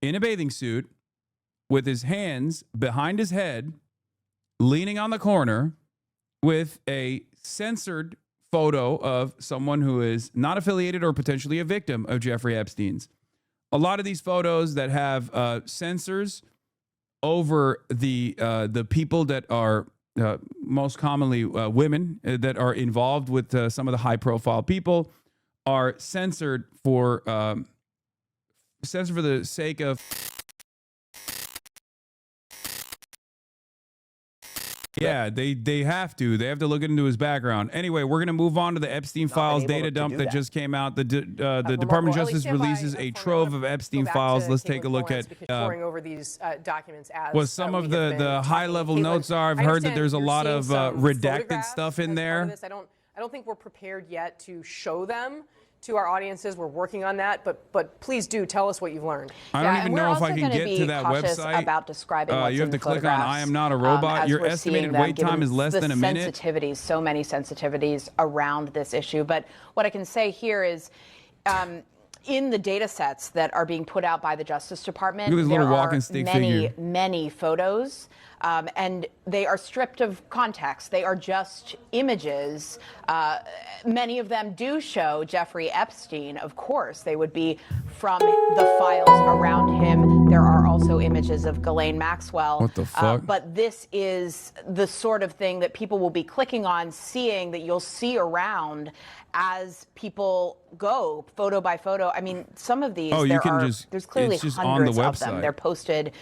in a bathing suit with his hands behind his head, leaning on the corner with a censored photo of someone who is not affiliated or potentially a victim of Jeffrey Epstein's. A lot of these photos that have censors over the people that are most commonly women that are involved with some of the high profile people are censored for the sake of they have to look into his background. Anyway, we're going to move on to the Epstein files data dump that just came out. The Department of Justice releases a trove of Epstein files. Let's take a look at pouring over these documents as what some of the high level notes are. I've heard that there's a lot of redacted stuff in there. I don't think we're prepared yet to show them to our audiences. We're working on that, but please do tell us what you've learned. I don't even know if I can get to that website. About describing what's you have to click on I am not a robot. Your estimated wait time is less than a minute. Sensitivities, so many sensitivities around this issue. But what I can say here is in the data sets that are being put out by the Justice Department, there are many photos, and they are stripped of context. They are just images. Many of them do show Jeffrey Epstein, of course. They would be from the files around him. There are also images of Ghislaine Maxwell. What the fuck? But this is the sort of thing that people will be clicking on, seeing, that you'll see around as people go photo by photo. I mean, some of these, there's clearly hundreds of them. They're posted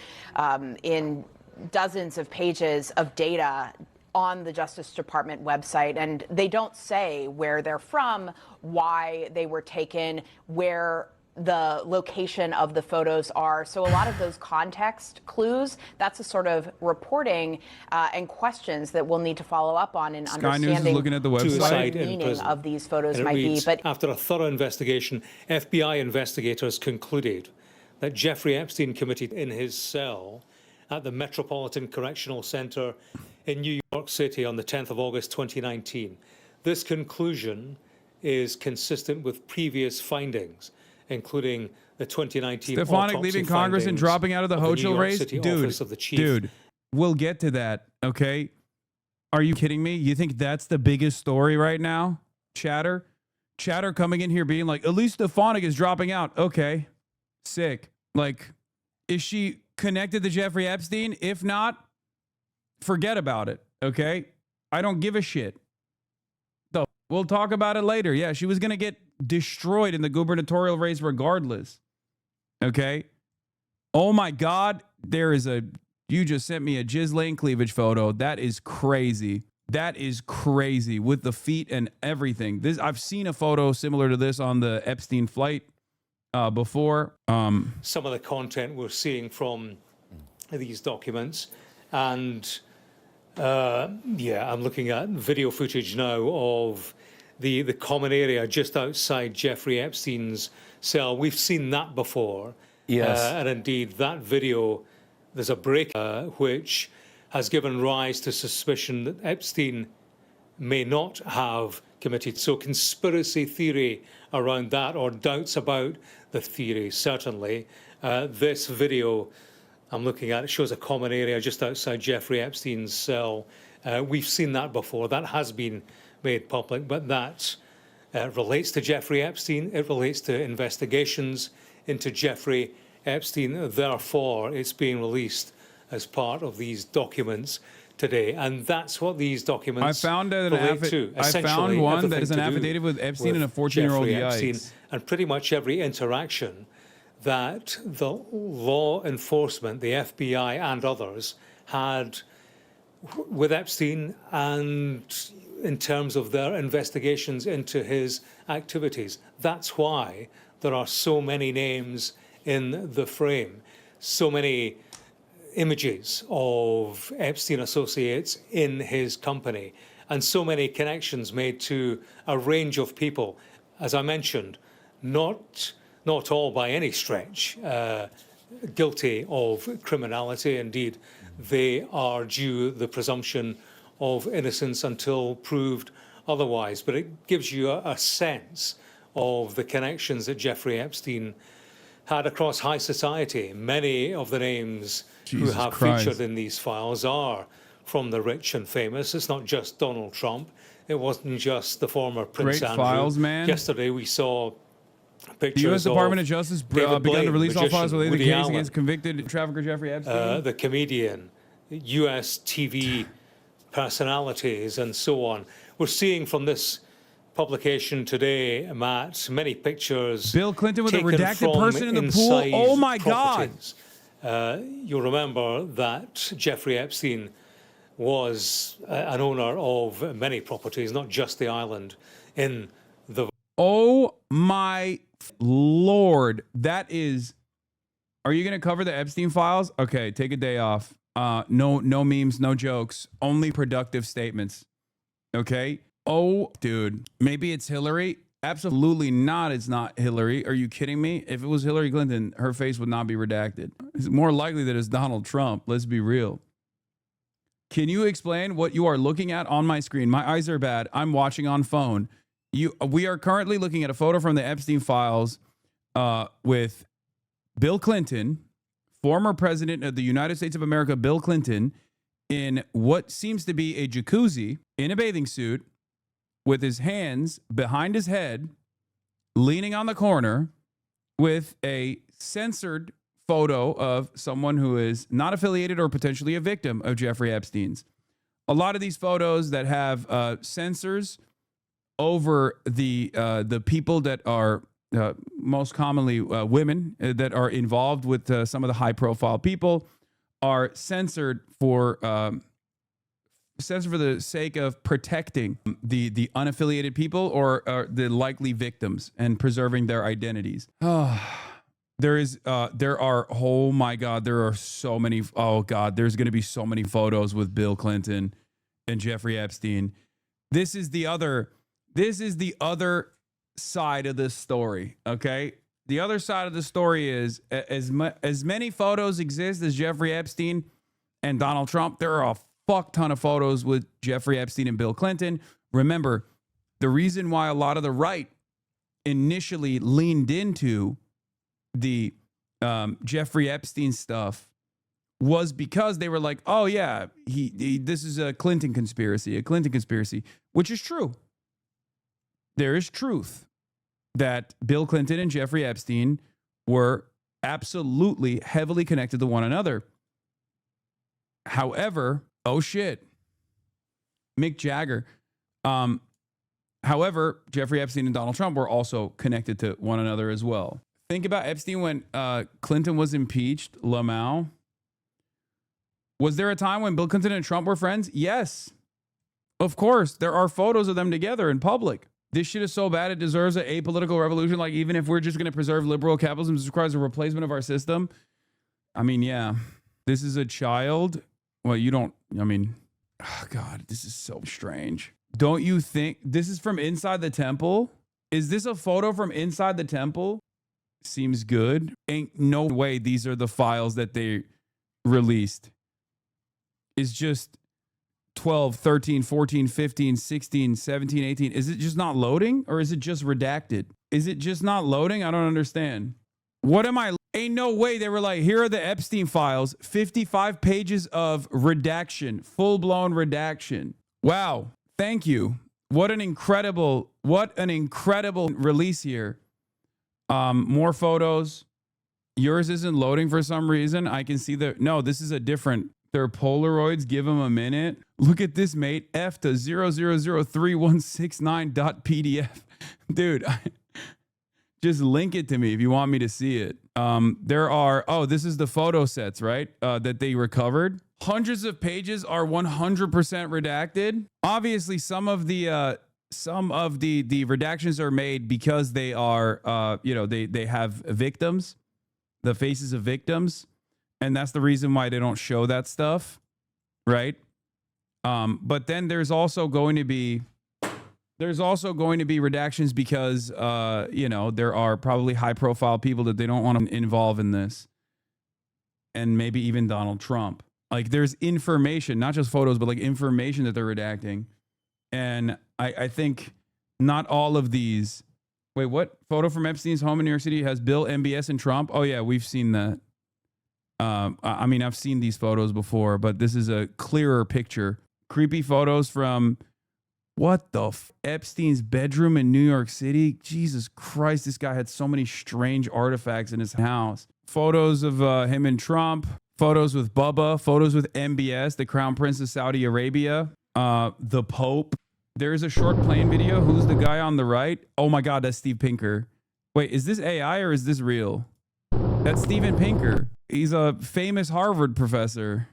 in dozens of pages of data on the Justice Department website, and they don't say where they're from, why they were taken, where the location of the photos are. So a lot of those context clues, that's the sort of reporting and questions that we'll need to follow up on in understanding looking at the website. What the meaning of these photos might be. But after a thorough investigation, FBI investigators concluded that Jeffrey Epstein committed in his cell at the Metropolitan Correctional Center in New York City on the 10th of August 2019. This conclusion is consistent with previous findings, including the 2019 Stefanik leaving Congress and dropping out of the Hochul race? Dude, we'll get to that, okay? Are you kidding me? You think that's the biggest story right now? Chatter coming in here being like, at least Stefanik is dropping out. Okay, sick. Like, is she connected to Jeffrey Epstein? If not, forget about it, okay? I don't give a shit. So we'll talk about it later. Yeah, she was going to get destroyed in the gubernatorial race regardless, okay? Oh my God, you just sent me a Ghislaine cleavage photo. That is crazy. That is crazy with the feet and everything. I've seen a photo similar to this on the Epstein flight before. Some of the content we're seeing from these documents, and I'm looking at video footage now of the common area just outside Jeffrey Epstein's cell. We've seen that before. Yes. And indeed, that video, there's a break which has given rise to suspicion that Epstein may not have committed. So conspiracy theory around that, or doubts about the theory, certainly. This video I'm looking at, it shows a common area just outside Jeffrey Epstein's cell. We've seen that before. That has been made public, but that relates to Jeffrey Epstein. It relates to investigations into Jeffrey Epstein. Therefore, it's being released as part of these documents today, and that's what these documents relate to. I found one that is an affidavit with Epstein and a 14-year-old. Yikes. And pretty much every interaction that the law enforcement, the FBI and others, had with Epstein, and in terms of their investigations into his activities. That's why there are so many names in the frame, so many images of Epstein associates in his company, and so many connections made to a range of people. As I mentioned, not all by any stretch guilty of criminality. Indeed, they are due the presumption of innocence until proved otherwise. But it gives you a sense of the connections that Jeffrey Epstein had across high society. Many of the names who have featured in these files are from the rich and famous. It's not just Donald Trump. It wasn't just the former Prince Andrew. Files, man. Yesterday we saw pictures the U.S. Department of Justice begun to release all files related to the case Allen, against convicted trafficker Jeffrey Epstein. The comedian, U.S. TV personalities, and so on. We're seeing from this publication today, Matt, many pictures. Bill Clinton with a redacted person in the pool. Oh my properties. God! You'll remember that Jeffrey Epstein was an owner of many properties, not just the island in the. Oh my Lord! That is. Are you going to cover the Epstein files? Okay, take a day off. No memes, no jokes, only productive statements. Okay. Oh, dude, maybe it's Hillary. Absolutely not. It's not Hillary. Are you kidding me? If it was Hillary Clinton, her face would not be redacted. It's more likely that it's Donald Trump. Let's be real. Can you explain what you are looking at on my screen? My eyes are bad. I'm watching on phone. We are currently looking at a photo from the Epstein files with Bill Clinton, former president of the United States of America, Bill Clinton, in what seems to be a jacuzzi in a bathing suit, with his hands behind his head, leaning on the corner, with a censored photo of someone who is not affiliated or potentially a victim of Jeffrey Epstein's. A lot of these photos that have censors over the people that are most commonly women that are involved with some of the high-profile people are censored for the sake of protecting the unaffiliated people or the likely victims and preserving their identities. There are, oh my God, there are so many. Oh God, there's going to be so many photos with Bill Clinton and Jeffrey Epstein. This is the other side of this story. Okay. The other side of the story is as many photos exist as Jeffrey Epstein and Donald Trump, there are a fuck ton of photos with Jeffrey Epstein and Bill Clinton. Remember, the reason why a lot of the right initially leaned into the Jeffrey Epstein stuff was because they were like, oh yeah, this is a Clinton conspiracy, which is true. There is truth that Bill Clinton and Jeffrey Epstein were absolutely heavily connected to one another. However, oh shit, Mick Jagger. However, Jeffrey Epstein and Donald Trump were also connected to one another as well. Think about Epstein when Clinton was impeached, Lamau. Was there a time when Bill Clinton and Trump were friends? Yes. Of course, there are photos of them together in public. This shit is so bad it deserves an apolitical revolution. Like, even if we're just going to preserve liberal capitalism, this requires a replacement of our system. I mean, yeah, this is a child. Well, you don't, I mean, oh God, this is so strange. Don't you think this is from inside the temple? Is this a photo from inside the temple? Seems good. Ain't no way these are the files that they released. It's just 12, 13, 14, 15, 16, 17, 18. Is it just not loading or is it just redacted? Is it just not loading? I don't understand. What am I? Ain't no way they were like, here are the Epstein files, 55 pages of redaction, full-blown redaction. Wow. Thank you. What an incredible release here. More photos. Yours isn't loading for some reason. I can see no, this is a different. They're Polaroids. Give them a minute. Look at this, mate. F to 0003169.pdf. Dude, just link it to me if you want me to see it. This is the photo sets, right? That they recovered. Hundreds of pages are 100% redacted. Obviously, some of the redactions are made because they are, they have victims, the faces of victims. And that's the reason why they don't show that stuff, right? But then there's also going to be redactions because there are probably high profile people that they don't want to involve in this, and maybe even Donald Trump. Like, there's information, not just photos, but like information that they're redacting, and I think not all of these Wait, what? Photo from Epstein's home in New York City has Bill, MBS, and Trump? Oh, yeah, we've seen that. I mean, I've seen these photos before, but this is a clearer picture. Creepy photos from what the Epstein's bedroom in New York City. Jesus Christ, this guy had so many strange artifacts in his house. Photos of him and Trump. Photos with Bubba. Photos with MBS, the Crown Prince of Saudi Arabia. The Pope. There's a short plane video. Who's the guy on the right? Oh my God, that's Steve Pinker. Wait, is this AI or is this real? That's Steven Pinker. He's a famous Harvard professor.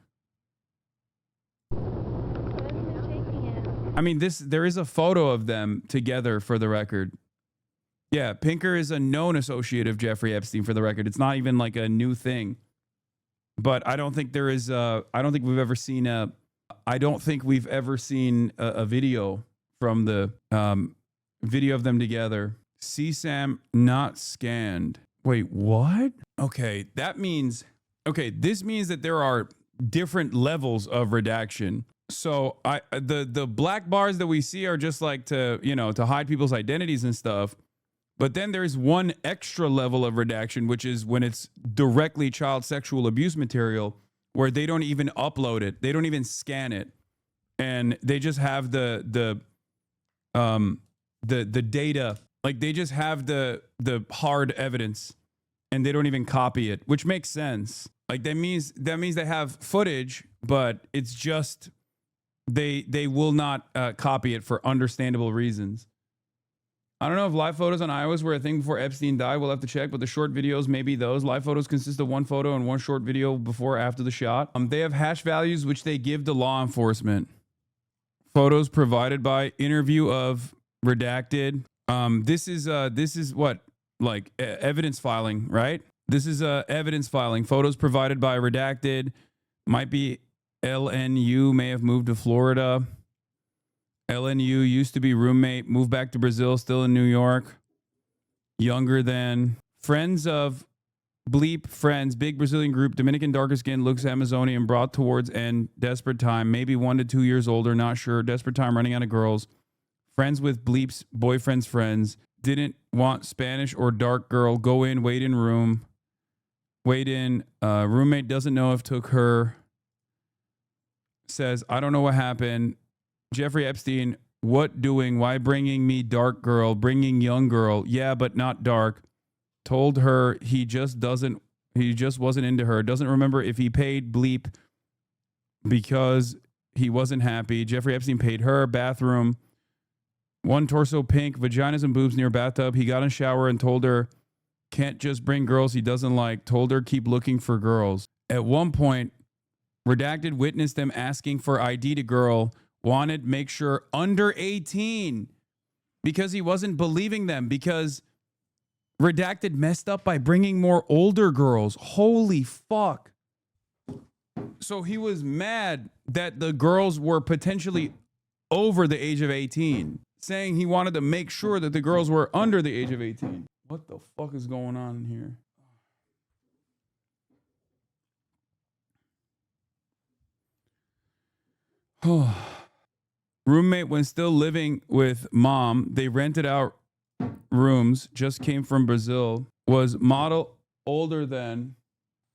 I mean, there is a photo of them together for the record. Yeah, Pinker is a known associate of Jeffrey Epstein for the record. It's not even like a new thing. But I don't think there is I don't think we've ever seen a video from the video of them together. CSAM not scanned. Wait, what? Okay, this means that there are different levels of redaction. So the black bars that we see are just like to hide people's identities and stuff. But then there's one extra level of redaction, which is when it's directly child sexual abuse material, where they don't even upload it, they don't even scan it, and they just have the data, like they just have the hard evidence, and they don't even copy it, which makes sense. Like that means they have footage, but it's just they will not copy it for understandable reasons. I don't know if live photos on iOS were a thing before Epstein died. We'll have to check, but the short videos may be those. Live photos consist of one photo and one short video before or after the shot. They have hash values, which they give to law enforcement. Photos provided by interview of redacted. This is what, like evidence filing, right? This is evidence filing. Photos provided by redacted. Might be LNU, may have moved to Florida. LNU used to be roommate, moved back to Brazil, still in New York. Younger than friends of Bleep Friends, big Brazilian group, Dominican darker skin, looks Amazonian, brought towards end, desperate time, maybe 1 to 2 years older, not sure, desperate time, running out of girls. Friends with Bleep's boyfriend's friends, didn't want Spanish or dark girl, go in, wait in room, roommate doesn't know if took her, says, I don't know what happened. Jeffrey Epstein, what doing? Why bringing me dark girl? Bringing young girl? Yeah, but not dark. Told her he just wasn't into her. Doesn't remember if he paid Bleep because he wasn't happy. Jeffrey Epstein paid her. Bathroom. One torso pink, vaginas and boobs near bathtub. He got in a shower and told her can't just bring girls he doesn't like. Told her keep looking for girls. At one point, redacted witnessed them asking for ID to girl. Wanted make sure under 18 because he wasn't believing them, because redacted messed up by bringing more older girls. Holy fuck. So he was mad that the girls were potentially over the age of 18, saying he wanted to make sure that the girls were under the age of 18. What the fuck is going on here? Oh. Roommate, when still living with mom, they rented out rooms, just came from Brazil, was model older than.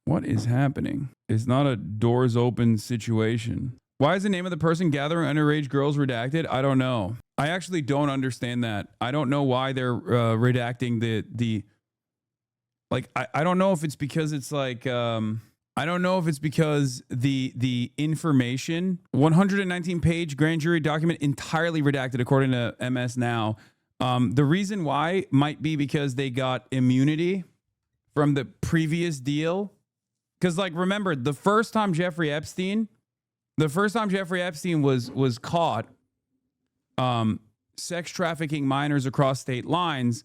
What is happening? It's not a doors open situation. Why is the name of the person gathering underage girls redacted? I don't know. I actually don't understand that. I don't know why they're redacting the like, I don't know if it's because it's like, I don't know if it's because the information, 119-page grand jury document entirely redacted according to MS Now. The reason why might be because they got immunity from the previous deal. Because, like, remember, the first time Jeffrey Epstein was caught sex trafficking minors across state lines,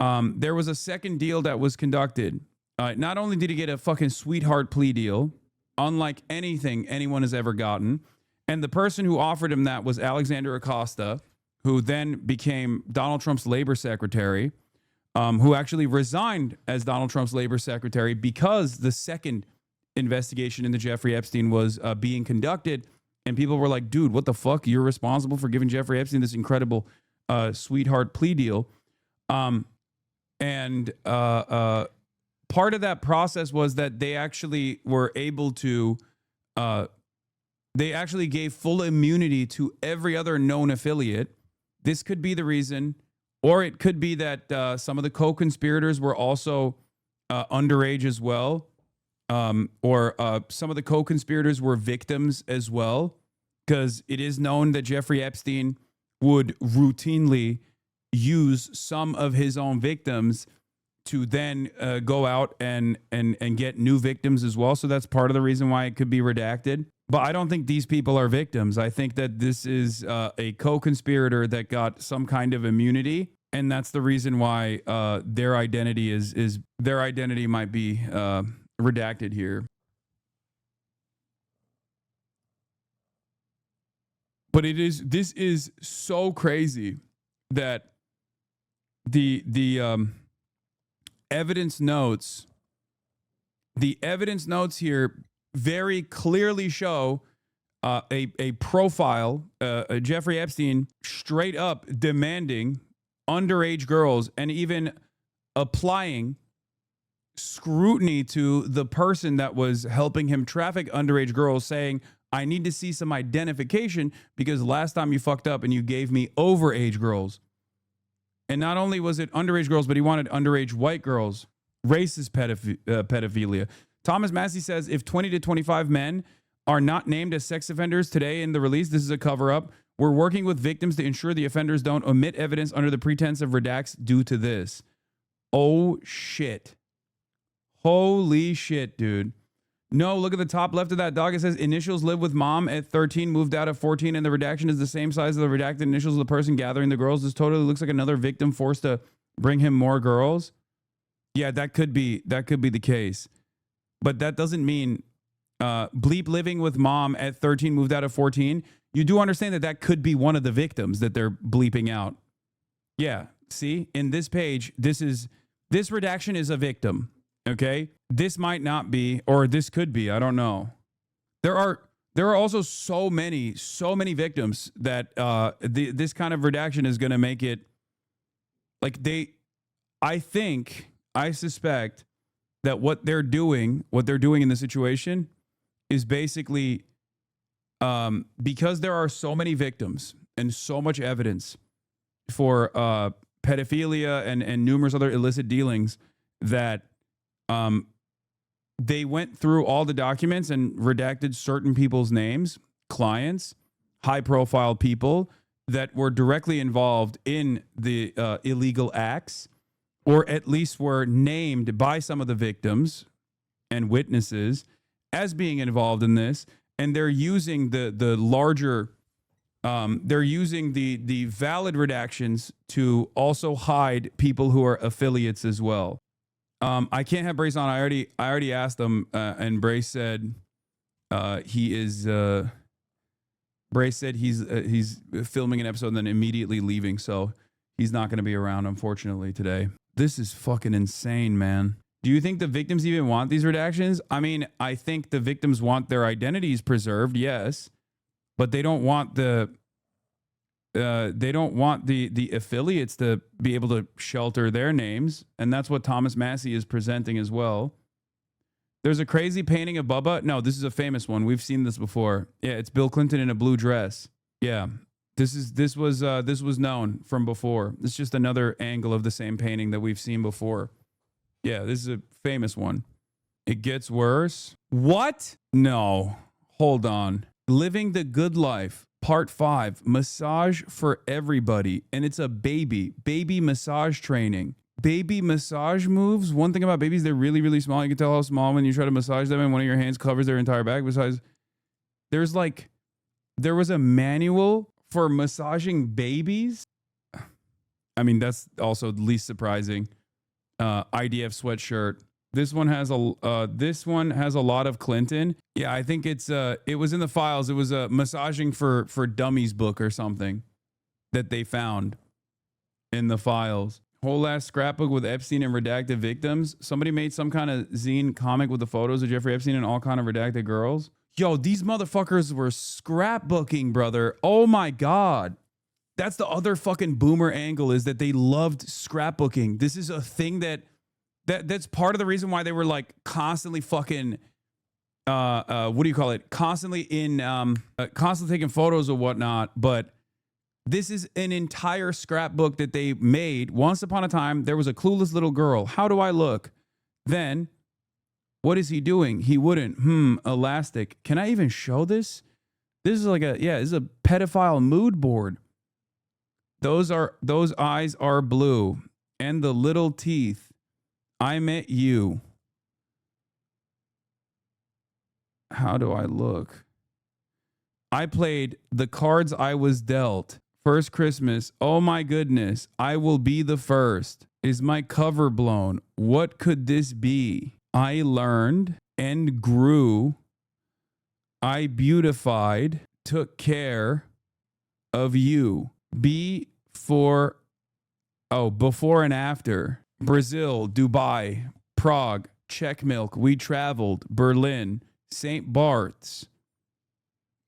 there was a second deal that was conducted. Not only did he get a fucking sweetheart plea deal, unlike anything anyone has ever gotten, and the person who offered him that was Alexander Acosta, who then became Donald Trump's labor secretary, who actually resigned as Donald Trump's labor secretary because the second investigation into Jeffrey Epstein was being conducted, and people were like, dude, what the fuck? You're responsible for giving Jeffrey Epstein this incredible sweetheart plea deal. And part of that process was that they actually were able to, they actually gave full immunity to every other known affiliate. This could be the reason, or it could be that some of the co-conspirators were also underage as well, or some of the co-conspirators were victims as well, because it is known that Jeffrey Epstein would routinely use some of his own victims to then go out and get new victims as well. So that's part of the reason why it could be redacted. But I don't think these people are victims. I think that this is a co-conspirator that got some kind of immunity, and that's the reason why their identity their identity might be redacted here. But this is so crazy that the evidence notes here very clearly show a profile, Jeffrey Epstein straight up demanding underage girls and even applying scrutiny to the person that was helping him traffic underage girls, saying, I need to see some identification because last time you fucked up and you gave me overage girls. And not only was it underage girls, but he wanted underage white girls. Racist pedophilia. Thomas Massey says if 20 to 25 men are not named as sex offenders today in the release, this is a cover-up. We're working with victims to ensure the offenders don't omit evidence under the pretense of redacts due to this. Oh, shit. Holy shit, dude. No, look at the top left of that dog. It says initials live with mom at 13, moved out at 14, and the redaction is the same size as the redacted initials of the person gathering the girls. This totally looks like another victim forced to bring him more girls. Yeah, that could be the case. But that doesn't mean bleep living with mom at 13, moved out at 14. You do understand that could be one of the victims that they're bleeping out. Yeah, see, in this page, this redaction is a victim. Okay, this might not be, or this could be. I don't know. There are also so many victims that this kind of redaction is going to make it like I suspect that what they're doing in the situation is basically because there are so many victims and so much evidence for pedophilia and numerous other illicit dealings that they went through all the documents and redacted certain people's names, clients, high-profile people that were directly involved in the illegal acts, or at least were named by some of the victims and witnesses as being involved in this, and they're using the larger, they're using the valid redactions to also hide people who are affiliates as well. I can't have Brace on. I already asked him, and Brace said he's filming an episode and then immediately leaving, so he's not going to be around, unfortunately, today. This is fucking insane, man. Do you think the victims even want these redactions? I mean, I think the victims want their identities preserved, yes, but they don't want the affiliates to be able to shelter their names, and that's what Thomas Massey is presenting as well. There's a crazy painting of Bubba. No, this is a famous one. We've seen this before. Yeah, it's Bill Clinton in a blue dress. Yeah, this was known from before. It's just another angle of the same painting that we've seen before. Yeah, this is a famous one. It gets worse. What? No, hold on. Living the Good Life. Part 5, massage for everybody. And it's a baby massage training. Baby massage moves. One thing about babies, they're really, really small. You can tell how small when you try to massage them and one of your hands covers their entire back. Besides, there was a manual for massaging babies. I mean, that's also the least surprising. IDF sweatshirt. This one has a lot of Clinton. Yeah, I think it was in the files. It was a massaging for dummies book or something that they found in the files. Whole ass scrapbook with Epstein and redacted victims. Somebody made some kind of zine comic with the photos of Jeffrey Epstein and all kind of redacted girls. Yo, these motherfuckers were scrapbooking, brother. Oh my God. That's the other fucking boomer angle, is that they loved scrapbooking. This is a thing that's part of the reason why they were like constantly fucking what do you call it? Constantly taking photos or whatnot. But this is an entire scrapbook that they made. Once upon a time, there was a clueless little girl. How do I look? Then, what is he doing? He wouldn't. Elastic. Can I even show this? This is like this is a pedophile mood board. Those eyes are blue. And the little teeth. I met you. How do I look? I played the cards I was dealt. First Christmas. Oh my goodness. I will be the first. Is my cover blown? What could this be? I learned and grew. I beautified, took care of you. Before and after. Brazil, Dubai, Prague, Czech milk. We traveled. Berlin, St. Bart's.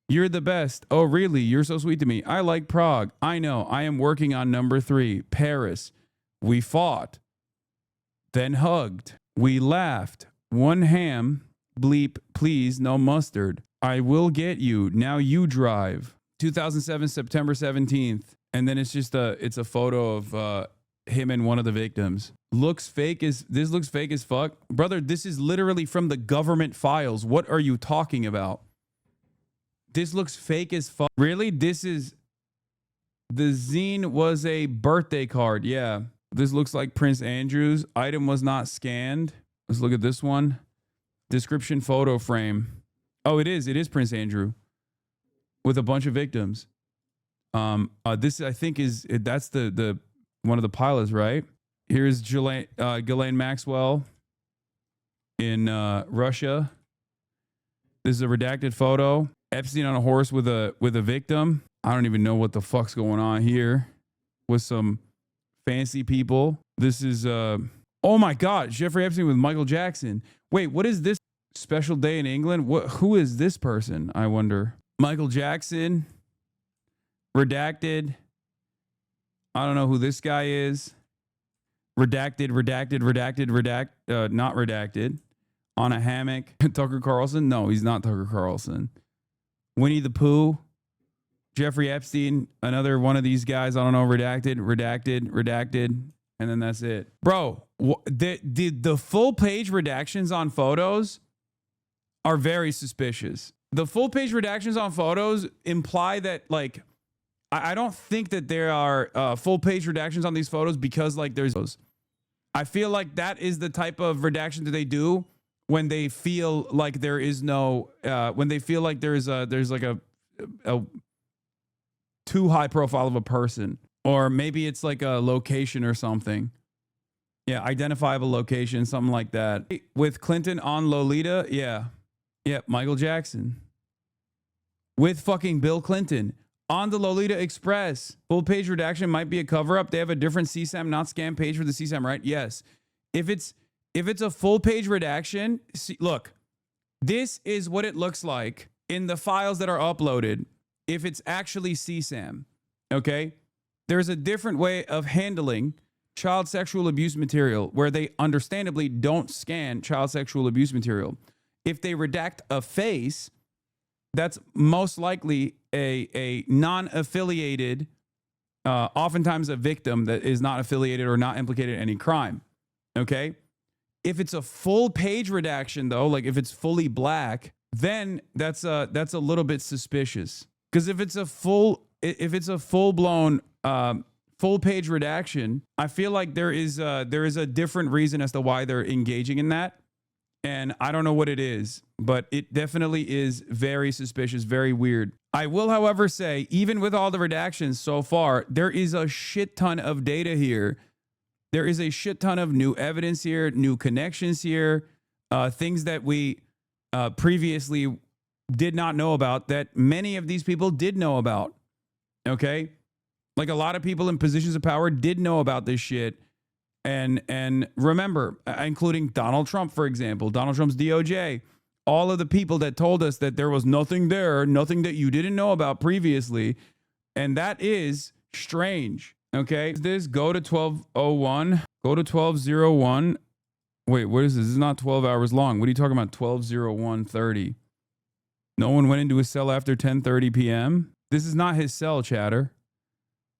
You're the best. Oh, really? You're so sweet to me. I like Prague. I know. I am working on number 3. Paris. We fought. Then hugged. We laughed. One ham. Bleep. Please, no mustard. I will get you. Now you drive. 2007, September 17th. And then it's just it's a photo of him and one of the victims. This looks fake as fuck. Brother, this is literally from the government files. What are you talking about? This looks fake as fuck. Really? The zine was a birthday card. Yeah. This looks like Prince Andrew's. Item was not scanned. Let's look at this one. Description photo frame. Oh, it is. It is Prince Andrew with a bunch of victims. This I think that's the one of the pilots, right? Here's Ghislaine Maxwell in Russia. This is a redacted photo. Epstein on a horse with a victim. I don't even know what the fuck's going on here with some fancy people. This is oh my God, Jeffrey Epstein with Michael Jackson. Wait, what is this special day in England? Who is this person? I wonder. Michael Jackson, redacted. I don't know who this guy is. Redacted, not redacted. On a hammock. Tucker Carlson? No, he's not Tucker Carlson. Winnie the Pooh. Jeffrey Epstein. Another one of these guys. I don't know. Redacted. And then that's it. Bro, the full page redactions on photos are very suspicious. The full page redactions on photos imply that, like, I don't think that there are full page redactions on these photos because, like, there's those. I feel like that is the type of redaction that they do when they feel like there is no, when they feel like there's like a too high profile of a person, or maybe it's like a location or something. Yeah, identifiable location, something like that. With Clinton on Lolita, yeah, Michael Jackson. With fucking Bill Clinton on the Lolita Express. Full page redaction might be a cover up. They have a different CSAM not scam page for the CSAM, right? Yes. If it's a full page redaction, see, look, this is what it looks like in the files that are uploaded. If it's actually CSAM, okay? There's a different way of handling child sexual abuse material where they understandably don't scan child sexual abuse material. If they redact a face, that's most likely a non-affiliated, oftentimes a victim that is not affiliated or not implicated in any crime, okay? If it's a full page redaction, though, like if it's fully black, then that's a little bit suspicious. Because if it's a full-blown full page redaction, I feel like there is a different reason as to why they're engaging in that. And I don't know what it is, but it definitely is very suspicious, very weird. I will, however, say, even with all the redactions so far, there is a shit ton of data here. There is a shit ton of new evidence here, new connections here, things that we previously did not know about that many of these people did know about. Okay? Like a lot of people in positions of power did know about this shit. And remember, including Donald Trump, for example, Donald Trump's DOJ, all of the people that told us that there was nothing there, nothing that you didn't know about previously. And that is Strange. Okay. This go to 1201. Go to 1201. Wait, what is this? This is not 12 hours long. What are you talking about? 1201:30. No one went into his cell after 10:30 p.m. This is not his cell, chatter.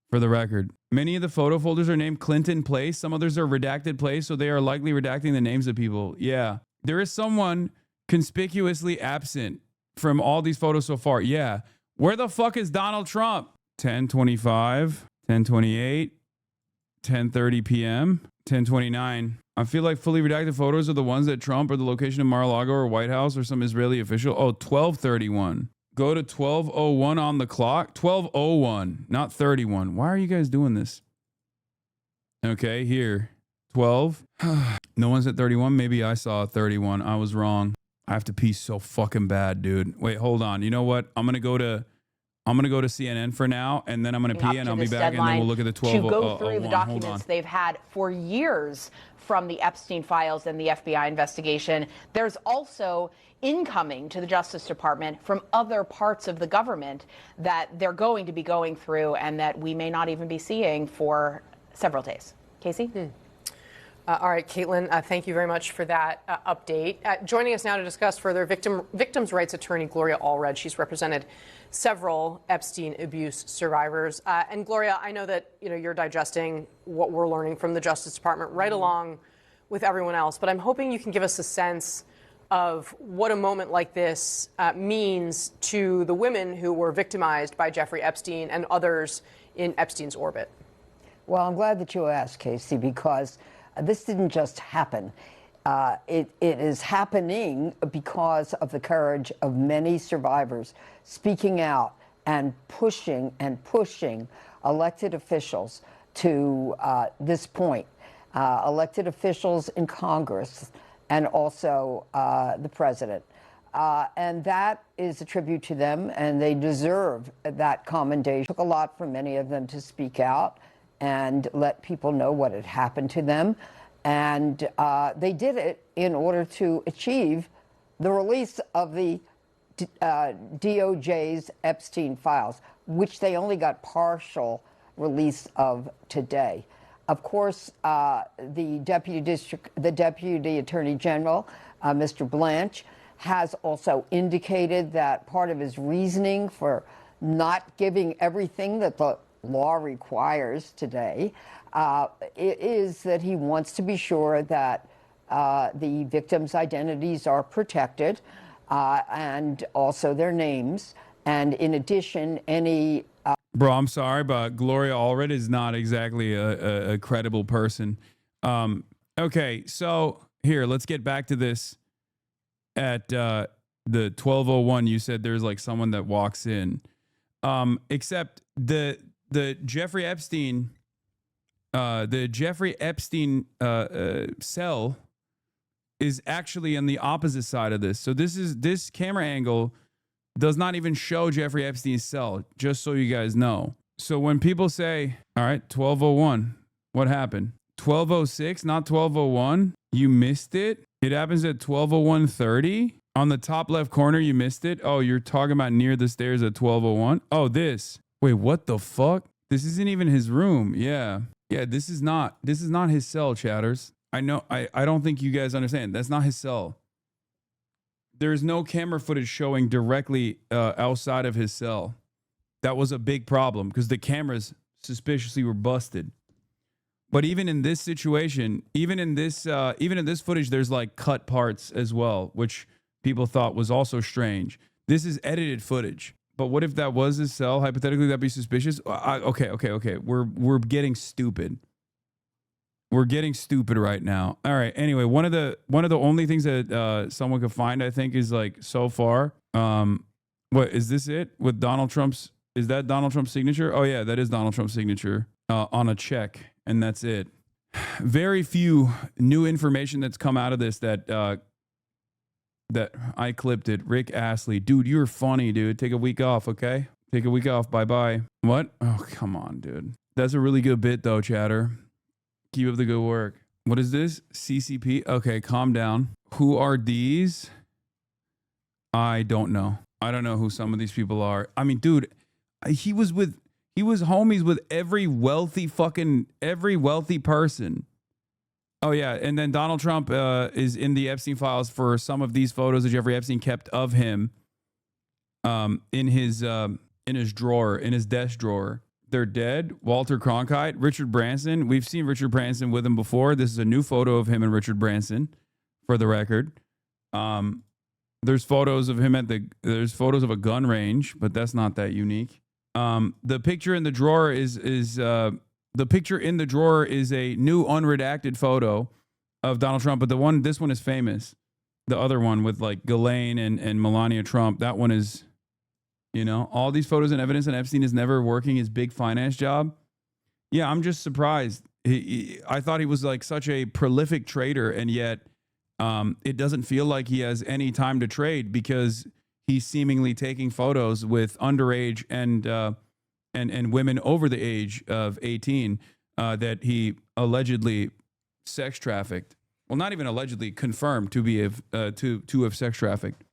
For the record, many of the photo folders are named Clinton Place. Some others are redacted place, so they are likely redacting the names of people. Yeah. There is someone conspicuously absent from all these photos so far. Yeah. Where the fuck is Donald Trump? 10:25, 10:28, 10:30 p.m., 10:29. I feel like fully redacted photos are the ones that Trump or the location of Mar-a-Lago or White House or some Israeli official. Oh, 12:31. Go to 12:01 on the clock. 12:01, not 31. Why are you guys doing this? Okay, here. 12. No one's at 31. Maybe I saw 31. I was wrong. I have to pee so fucking bad, dude. Wait, hold on. You know what? I'm gonna go to CNN for now, and then I'm gonna pee, and I'll be back, and then we'll look at the 12. To go through the documents they've had for years from the Epstein files and the FBI investigation. There's also incoming to the Justice Department from other parts of the government that they're going to be going through and that we may not even be seeing for several days. Casey? All right, Caitlin, thank you very much for that update. Joining us now to discuss further, victims' rights attorney Gloria Allred. She's represented several Epstein abuse survivors. And Gloria, I know that you're digesting what we're learning from the Justice Department right along with everyone else, but I'm hoping you can give us a sense of what a moment like this means to the women who were victimized by Jeffrey Epstein and others in Epstein's orbit. Well, I'm glad that you asked, Casey, because this didn't just happen. It is happening because of the courage of many survivors speaking out and pushing elected officials to this point. Elected officials in Congress and also the president. And that is a tribute to them, and they deserve that commendation. It took a lot for many of them to speak out and let people know what had happened to them. And they did it in order to achieve the release of the DOJ's Epstein files, which they only got partial release of today. Of course, the Deputy Attorney General, Mr. Blanche, has also indicated that part of his reasoning for not giving everything that the law requires today is that he wants to be sure that the victims' identities are protected and also their names. And in addition, any... Bro, I'm sorry, but Gloria Allred is not exactly a credible person. Okay, so here, let's get back to this. At the 12:01, you said there's like someone that walks in. Except the Jeffrey Epstein, cell is actually on the opposite side of this. So this camera angle does not even show Jeffrey Epstein's cell, just so you guys know. So when people say, all right, 12:01, what happened? 12:06, not 12:01? You missed it? It happens at 12:01:30? On the top left corner, you missed it? Oh, you're talking about near the stairs at 12:01? Oh, this. Wait, what the fuck? This isn't even his room. Yeah. Yeah, this is not his cell, chatters. I know, I don't think you guys understand. That's not his cell. There's no camera footage showing directly outside of his cell. That was a big problem because the cameras suspiciously were busted. But even in this situation, even in this footage, there's like cut parts as well, which people thought was also strange. This is edited footage. But what if that was his cell? Hypothetically, that'd be suspicious. Okay. We're getting stupid. We're getting stupid right now. All right. Anyway, one of the only things that someone could find, I think, is like so far. What is this? It with Donald Trump's? Is that Donald Trump's signature? Oh yeah, that is Donald Trump's signature on a check, and that's it. Very few new information that's come out of this that I clipped it. Rick Astley, dude, you're funny, dude. Take a week off, okay? Take a week off. Bye bye. What? Oh come on, dude. That's a really good bit though, chatter. Keep up the good work. What is this? CCP? Okay, calm down. Who are these? I don't know. I don't know who some of these people are. I mean, dude, he was with He was homies with every wealthy person. Oh, yeah. And then Donald Trump is in the Epstein files for some of these photos that Jeffrey Epstein kept of him in his drawer, in his desk drawer. They're dead. Walter Cronkite, Richard Branson. We've seen Richard Branson with him before. This is a new photo of him and Richard Branson, for the record. There's photos of him there's photos of a gun range, but that's not that unique. The picture in the drawer is the picture in the drawer is a new unredacted photo of Donald Trump, but this one is famous. The other one with like Ghislaine and Melania Trump, that one is, all these photos and evidence, and Epstein is never working his big finance job. Yeah, I'm just surprised. I thought he was like such a prolific trader, and yet it doesn't feel like he has any time to trade because he's seemingly taking photos with underage and women over the age of 18 that he allegedly sex trafficked. Well, not even allegedly, confirmed to have sex trafficked.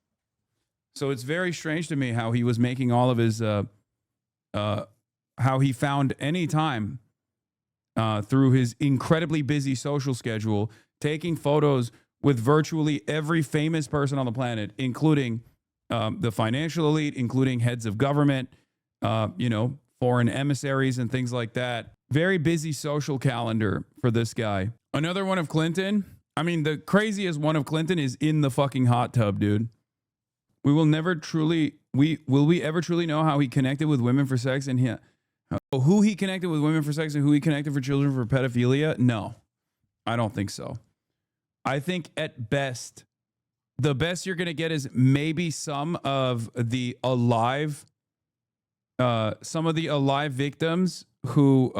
So it's very strange to me how he was making all of his how he found any time through his incredibly busy social schedule, taking photos with virtually every famous person on the planet, including the financial elite, including heads of government, foreign emissaries and things like that. Very busy social calendar for this guy. Another one of Clinton. I mean, the craziest one of Clinton is in the fucking hot tub, dude. Will we ever truly know how he connected with women for sex and who he connected with women for sex and who he connected for children for pedophilia? No, I don't think so. I think at best, the best you're going to get is maybe some of the alive victims who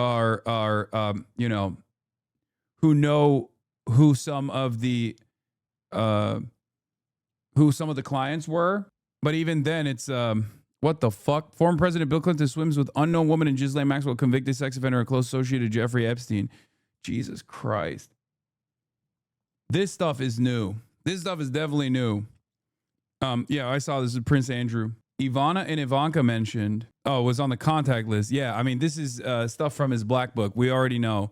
who know who some of the clients were. But even then, it's what the fuck? Former President Bill Clinton swims with unknown woman and Ghislaine Maxwell, convicted sex offender and close associate of Jeffrey Epstein. Jesus Christ. This stuff is new. This stuff is definitely new. Yeah, I saw this with Prince Andrew. Ivana and Ivanka mentioned. Oh, was on the contact list. Yeah, I mean, this is stuff from his black book. We already know.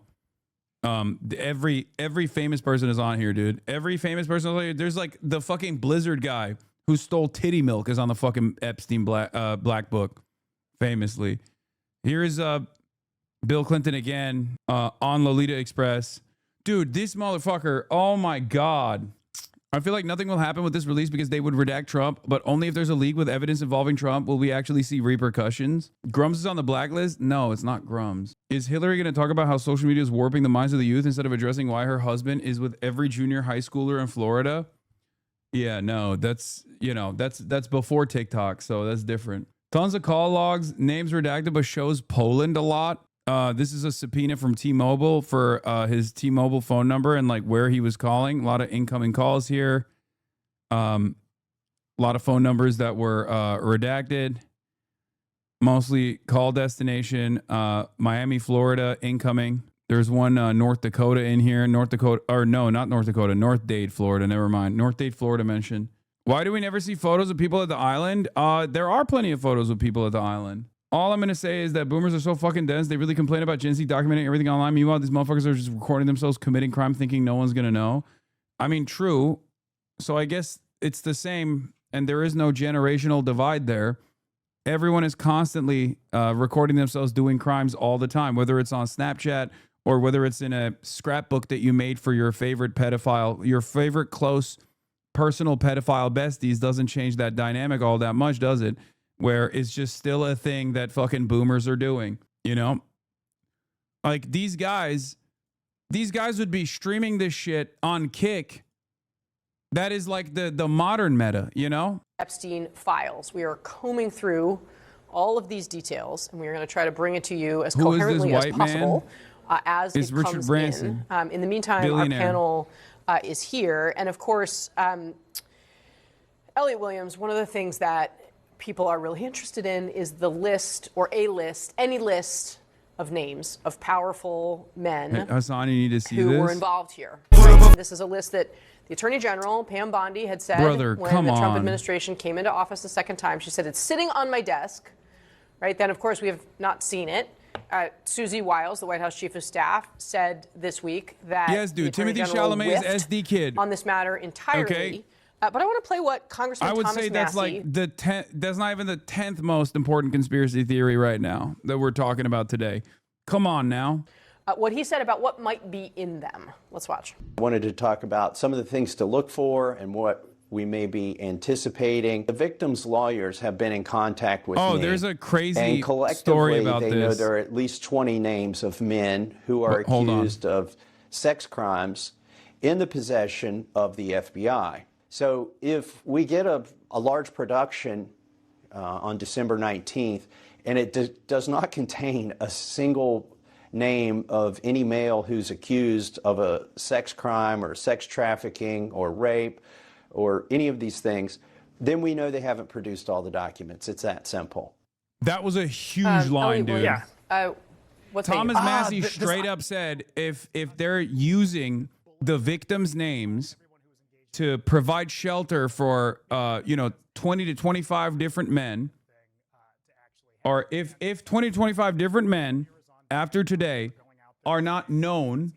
Every famous person is on here, dude. Every famous person is on here. There's like the fucking Blizzard guy who stole titty milk is on the fucking Epstein black book, famously. Here is Bill Clinton again on Lolita Express. Dude, this motherfucker, oh my God. I feel like nothing will happen with this release because they would redact Trump, but only if there's a leak with evidence involving Trump will we actually see repercussions. Grums is on the blacklist? No, it's not Grums. Is Hillary going to talk about how social media is warping the minds of the youth instead of addressing why her husband is with every junior high schooler in Florida? Yeah, no, that's before TikTok, so that's different. Tons of call logs, names redacted, but shows Poland a lot. This is a subpoena from T-Mobile for his T-Mobile phone number and like where he was calling. A lot of incoming calls here. A lot of phone numbers that were redacted. Mostly call destination. Miami, Florida, incoming. There's one North Dakota in here. North Dakota, or no, not North Dakota. North Dade, Florida. Never mind. North Dade, Florida mentioned. Why do we never see photos of people at the island? There are plenty of photos of people at the island. All I'm going to say is that boomers are so fucking dense. They really complain about Gen Z documenting everything online. Meanwhile, these motherfuckers are just recording themselves committing crime thinking no one's going to know. I mean, true. So I guess it's the same. And there is no generational divide there. Everyone is constantly recording themselves doing crimes all the time, whether it's on Snapchat or whether it's in a scrapbook that you made for your favorite pedophile, your favorite close personal pedophile besties. Doesn't change that dynamic all that much, does it? Where it's just still a thing that fucking boomers are doing, you know? Like these guys would be streaming this shit on Kick. That is like the modern meta, you know? Epstein files. We are combing through all of these details, and we are going to try to bring it to you as coherently as possible as it Richard comes Branson. in the meantime, Billionaire. our panel is here. And of course, Elliot Williams, one of the things that people are really interested in is the list or any list of names of powerful men Hasan, you need to see who this. were involved here. Right? This is a list that the Attorney General, Pam Bondi, had said when the Trump administration came into office the second time. She said, it's sitting on my desk right? Then, of course, we have not seen it. Susie Wiles, the White House chief of staff, said this week that yes, dude, Timothy Chalamet's SD kid on this matter entirely. Okay. But I want to play what Congressman Thomas Massey. I would say that's Massey, like that's not even the 10th most important conspiracy theory right now that we're talking about today. Come on now. What he said about what might be in them. Let's watch. I wanted to talk about some of the things to look for and what we may be anticipating. The victims' lawyers have been in contact with me. Oh, there's a crazy and collectively, story about they this. know there are at least 20 names of men who are accused of sex crimes in the possession of the FBI. So if we get a large production on December 19th, and it does not contain a single name of any male who's accused of a sex crime or sex trafficking or rape or any of these things, then we know they haven't produced all the documents. It's that simple. That was a huge line, dude. Yeah. Thomas Massey straight up said if they're using the victims' names to provide shelter for 20 to 25 different men, or if 20 to 25 different men after today are not known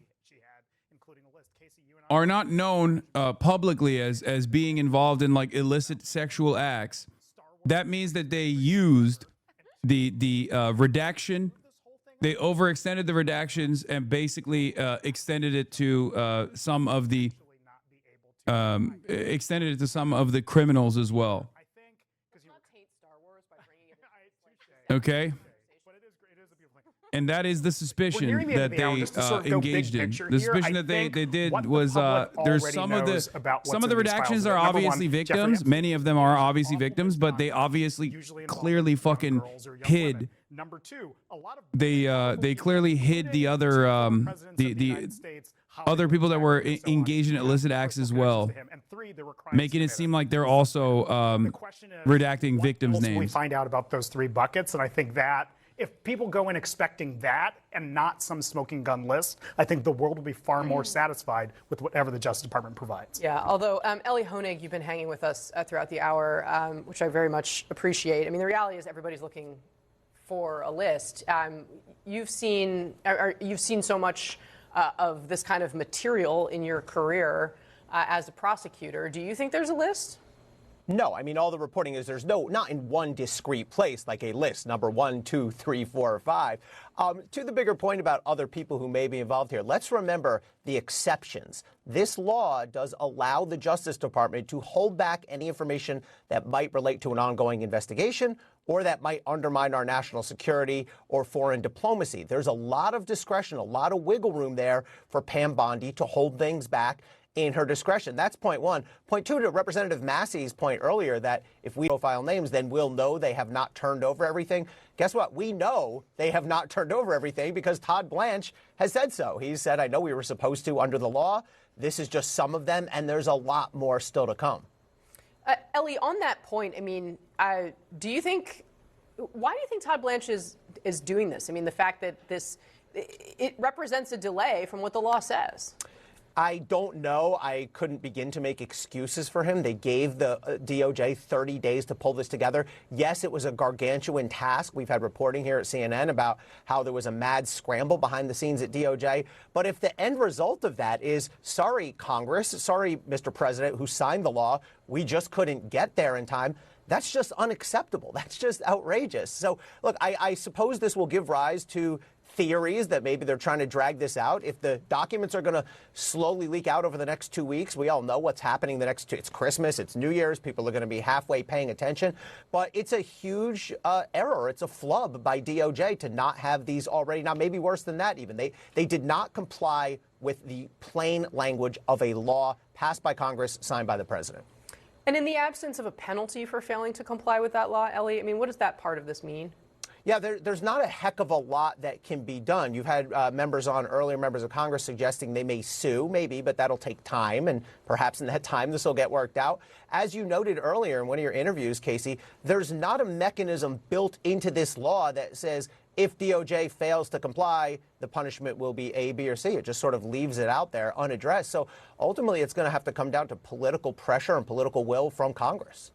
publicly as being involved in like illicit sexual acts, that means that they used the redaction. They overextended the redactions and basically extended it to some of the criminals as well. Okay. And that is the suspicion that they engaged in. The suspicion that they did was there's some of the redactions are obviously victims. Many of them are obviously victims, but they obviously clearly fucking hid. They clearly hid the other other people that were engaged in illicit acts as well, making it seem like they're also redacting victims' names. We find out about those 3 buckets, and I think that if people go in expecting that and not some smoking gun list, I think the world will be far more satisfied with whatever the Justice Department provides. Yeah, although, Ellie Honig, you've been hanging with us throughout the hour, which I very much appreciate. I mean, the reality is everybody's looking for a list. You've seen so much of this kind of material in your career as a prosecutor. Do you think there's a list? No, I mean, all the reporting is there's not in one discrete place, like a list, number 1, 2, 3, 4, or 5. To the bigger point about other people who may be involved here, let's remember the exceptions. This law does allow the Justice Department to hold back any information that might relate to an ongoing investigation or that might undermine our national security or foreign diplomacy. There's a lot of discretion, a lot of wiggle room there for Pam Bondi to hold things back in her discretion. That's point 1. Point 2, to Representative Massey's point earlier that if we profile names, then we'll know they have not turned over everything. Guess what? We know they have not turned over everything because Todd Blanche has said so. He said, I know we were supposed to under the law. This is just some of them, and there's a lot more still to come. Ellie, on that point, I mean, why do you think Todd Blanche is doing this? I mean, the fact that it represents a delay from what the law says. I don't know. I couldn't begin to make excuses for him. They gave the DOJ 30 days to pull this together. Yes, it was a gargantuan task. We've had reporting here at CNN about how there was a mad scramble behind the scenes at DOJ. But if the end result of that is, sorry, Congress, sorry, Mr. President, who signed the law, we just couldn't get there in time, that's just unacceptable. That's just outrageous. So, look, I suppose this will give rise to theories that maybe they're trying to drag this out. If the documents are going to slowly leak out over the next 2 weeks, we all know what's happening the next 2. It's Christmas, it's New Year's, people are going to be halfway paying attention. But it's a huge error. It's a flub by DOJ to not have these already. Now, maybe worse than that even. They did not comply with the plain language of a law passed by Congress, signed by the president. And in the absence of a penalty for failing to comply with that law, Ellie, I mean, what does that part of this mean? Yeah, there's not a heck of a lot that can be done. You've had earlier members of Congress suggesting they may sue, maybe, but that'll take time, and perhaps in that time this will get worked out. As you noted earlier in one of your interviews, Casey, there's not a mechanism built into this law that says if DOJ fails to comply, the punishment will be A, B, or C. It just sort of leaves it out there unaddressed. So ultimately, it's going to have to come down to political pressure and political will from Congress.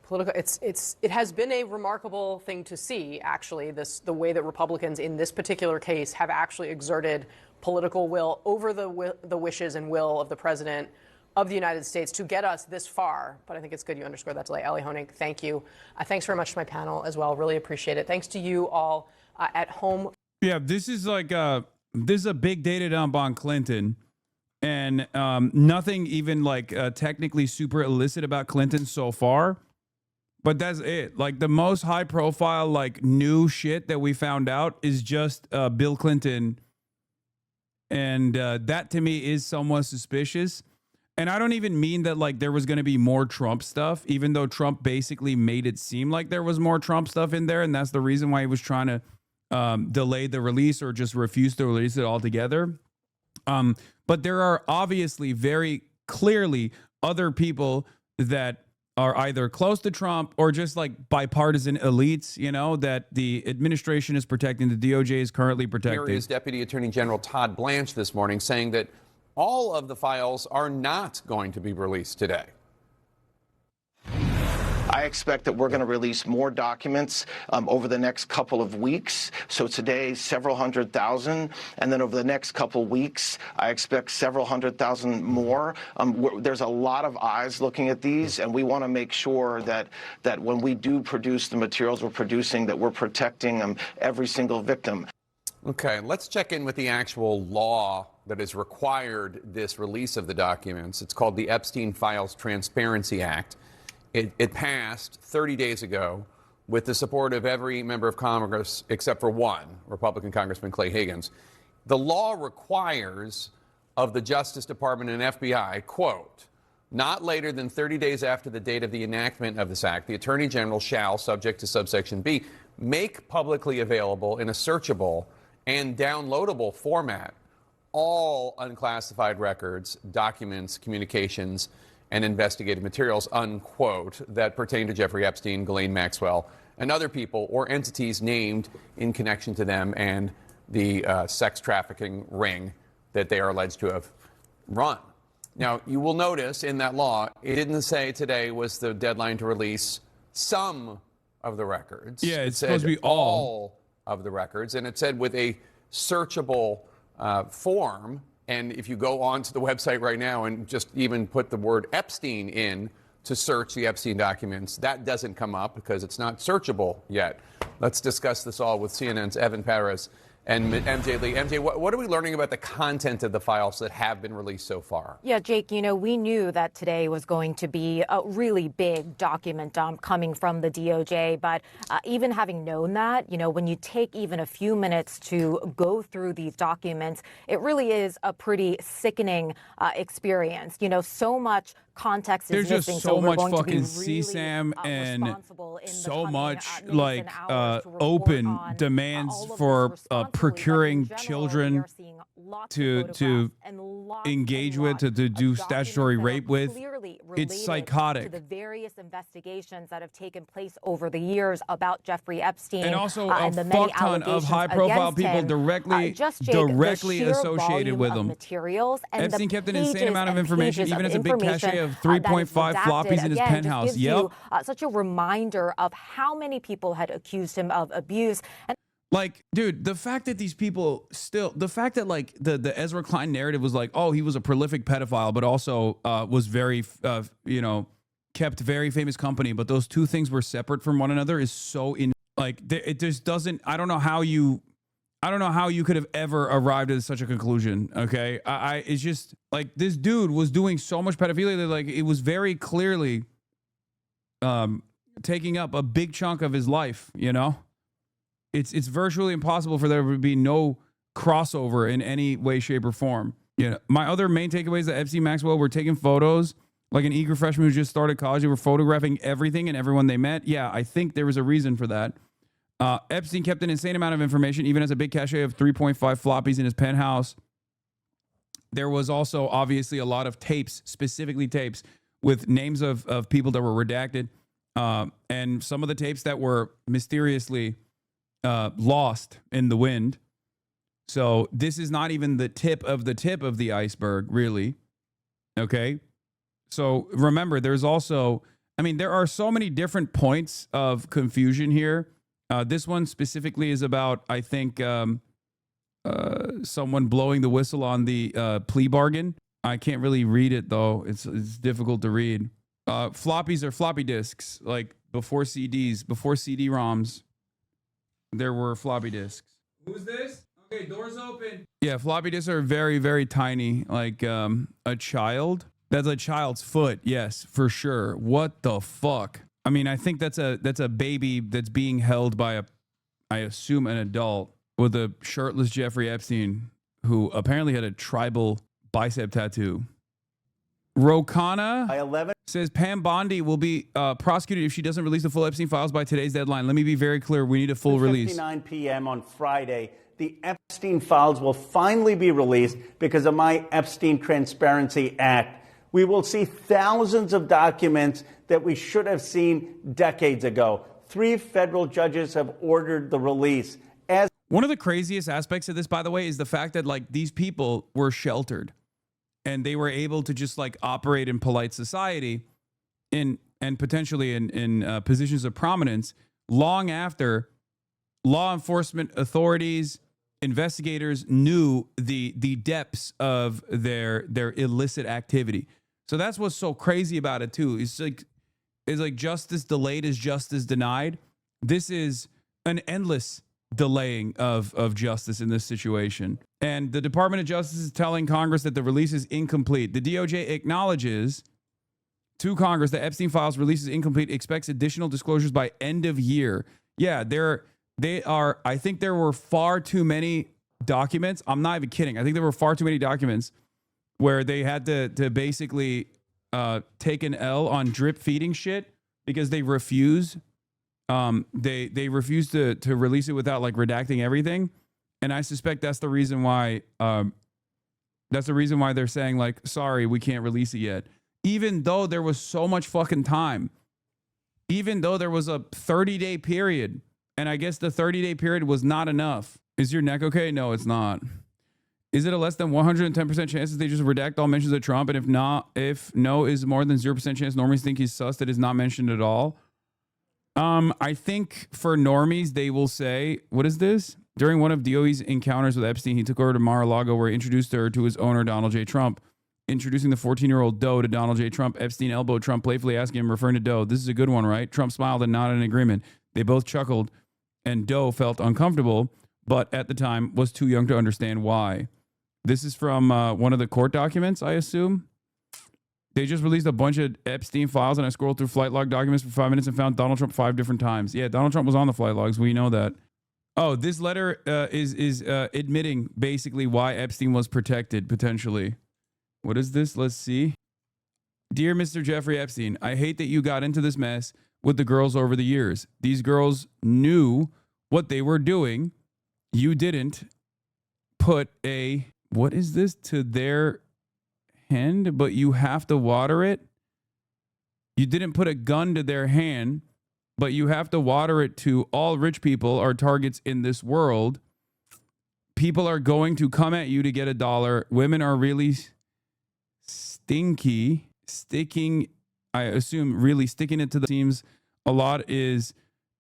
It has been a remarkable thing to see, actually, the way that Republicans in this particular case have actually exerted political will over the wishes and will of the president of the United States to get us this far. But I think it's good you underscore that today. Ellie Honig, thank you. Thanks very much to my panel as well. Really appreciate it. Thanks to you all at home. Yeah, this is like this is a big data dump on Clinton. And nothing even like technically super illicit about Clinton so far. But that's it. Like the most high profile, like new shit that we found out is just Bill Clinton. And that to me is somewhat suspicious. And I don't even mean that like there was going to be more Trump stuff, even though Trump basically made it seem like there was more Trump stuff in there. And that's the reason why he was trying to delay the release or just refuse to release it altogether. But there are obviously very clearly other people that are either close to Trump or just like bipartisan elites, you know, that the administration is protecting, the DOJ is currently protecting. Here is Deputy Attorney General Todd Blanche this morning saying that all of the files are not going to be released today. I expect that we're going to release more documents over the next couple of weeks. So today, several 100,000. And then over the next couple of weeks, I expect several 100,000 more. There's a lot of eyes looking at these, and we want to make sure that when we do produce the materials we're producing, that we're protecting every single victim. Okay, let's check in with the actual law that has required this release of the documents. It's called the Epstein Files Transparency Act. It passed 30 days ago with the support of every member of Congress except for one, Republican Congressman Clay Higgins. The law requires of the Justice Department and FBI, quote, not later than 30 days after the date of the enactment of this act, the Attorney General shall, subject to subsection B, make publicly available in a searchable and downloadable format all unclassified records, documents, communications, and investigative materials, unquote, that pertain to Jeffrey Epstein, Ghislaine Maxwell, and other people or entities named in connection to them and the sex trafficking ring that they are alleged to have run. Now, you will notice in that law, it didn't say today was the deadline to release some of the records. Yeah, it's supposed to be all of the records, and it said with a searchable form. And if you go onto the website right now and just even put the word Epstein in to search the Epstein documents, that doesn't come up because it's not searchable yet. Let's discuss this all with CNN's Evan Perez and MJ Lee. MJ, what are we learning about the content of the files that have been released so far? Yeah, Jake, you know, we knew that today was going to be a really big document dump coming from the DOJ. But even having known that, you know, when you take even a few minutes to go through these documents, it really is a pretty sickening experience. You know, so much context is There's missing. Just so much fucking really, CSAM and so much like open demands for procuring children to engage with, to do statutory rape with. It's psychotic. To the various investigations that have taken place over the years about Jeffrey Epstein, and also and the many fuck ton of high-profile people directly associated with him. Materials and Epstein kept an insane amount of information, even as a big cache of 3.5 floppies in his penthouse. Yep. Such a reminder of how many people had accused him of abuse. And like, dude, the fact that these people still, the fact that like the Ezra Klein narrative was like, oh, he was a prolific pedophile, but also was very, you know, kept very famous company. But those two things were separate from one another is so it just doesn't. I don't know how you could have ever arrived at such a conclusion. Okay, it's just like this dude was doing so much pedophilia that like it was very clearly taking up a big chunk of his life. You know. It's virtually impossible for there to be no crossover in any way, shape, or form. You know, my other main takeaway is that Epstein Maxwell were taking photos like an eager freshman who just started college. They were photographing everything and everyone they met. Yeah, I think there was a reason for that. Epstein kept an insane amount of information, even as a big cache of 3.5 floppies in his penthouse. There was also obviously a lot of tapes, specifically tapes with names of people that were redacted, and some of the tapes that were mysteriously lost in the wind. So this is not even the tip of the iceberg, really. Okay. So remember, there's also I mean, there are so many different points of confusion here. This one specifically is about, I think, someone blowing the whistle on the plea bargain. I can't really read it, though. It's difficult to read. Floppies are floppy disks, like before CDs, before CD-ROMs, there were floppy disks. Who's this? Okay, doors open. Yeah, floppy disks are very, very tiny, like a child. That's a child's foot, yes, for sure. What the fuck? I mean, I think that's a baby that's being held by I assume, an adult with a shirtless Jeffrey Epstein, who apparently had a tribal bicep tattoo. Rokana says Pam Bondi will be prosecuted if she doesn't release the full Epstein files by today's deadline. Let me be very clear. We need a full release. 9 p.m. on Friday, the Epstein files will finally be released because of my Epstein Transparency Act. We will see thousands of documents that we should have seen decades ago. 3 federal judges have ordered the release. One of the craziest aspects of this, by the way, is the fact that like these people were sheltered and they were able to just like operate in polite society and potentially in positions of prominence long after law enforcement authorities, investigators knew the depths of their illicit activity. So that's what's so crazy about it too. It's like justice delayed is justice denied. This is an endless delaying of justice in this situation. And the Department of Justice is telling Congress that the release is incomplete. The DOJ acknowledges to Congress that Epstein files release is incomplete, expects additional disclosures by end of year. Yeah, they are. I think there were far too many documents. I'm not even kidding. I think there were far too many documents where they had to basically take an L on drip feeding shit because they refuse. They refuse to release it without like redacting everything. And I suspect that's the reason why they're saying like, sorry, we can't release it yet. Even though there was so much fucking time, even though there was a 30-day period, and I guess the 30-day period was not enough. Is your neck okay? No, it's not. Is it a less than 110% chance that they just redact all mentions of Trump? And if no is more than 0% chance, normies think he's sus that is not mentioned at all. I think for normies, they will say, what is this? During one of DOE's encounters with Epstein, he took her to Mar-a-Lago where he introduced her to his owner, Donald J. Trump. Introducing the 14-year-old Doe to Donald J. Trump, Epstein elbowed Trump, playfully asking him, referring to Doe, this is a good one, right? Trump smiled and nodded in agreement. They both chuckled, and Doe felt uncomfortable, but at the time was too young to understand why. This is from one of the court documents, I assume. They just released a bunch of Epstein files, and I scrolled through flight log documents for 5 minutes and found Donald Trump 5 different times. Yeah, Donald Trump was on the flight logs. We know that. Oh, this letter is admitting basically why Epstein was protected, potentially. What is this? Let's see. Dear Mr. Jeffrey Epstein, I hate that you got into this mess with the girls over the years. These girls knew what they were doing. You didn't put a, what is this, to their hand, but you have to water it. You didn't put a gun to their hand, but you have to water it to all rich people are targets in this world. People are going to come at you to get $1. Women are really sticking, I assume, really sticking it to the seams. A lot is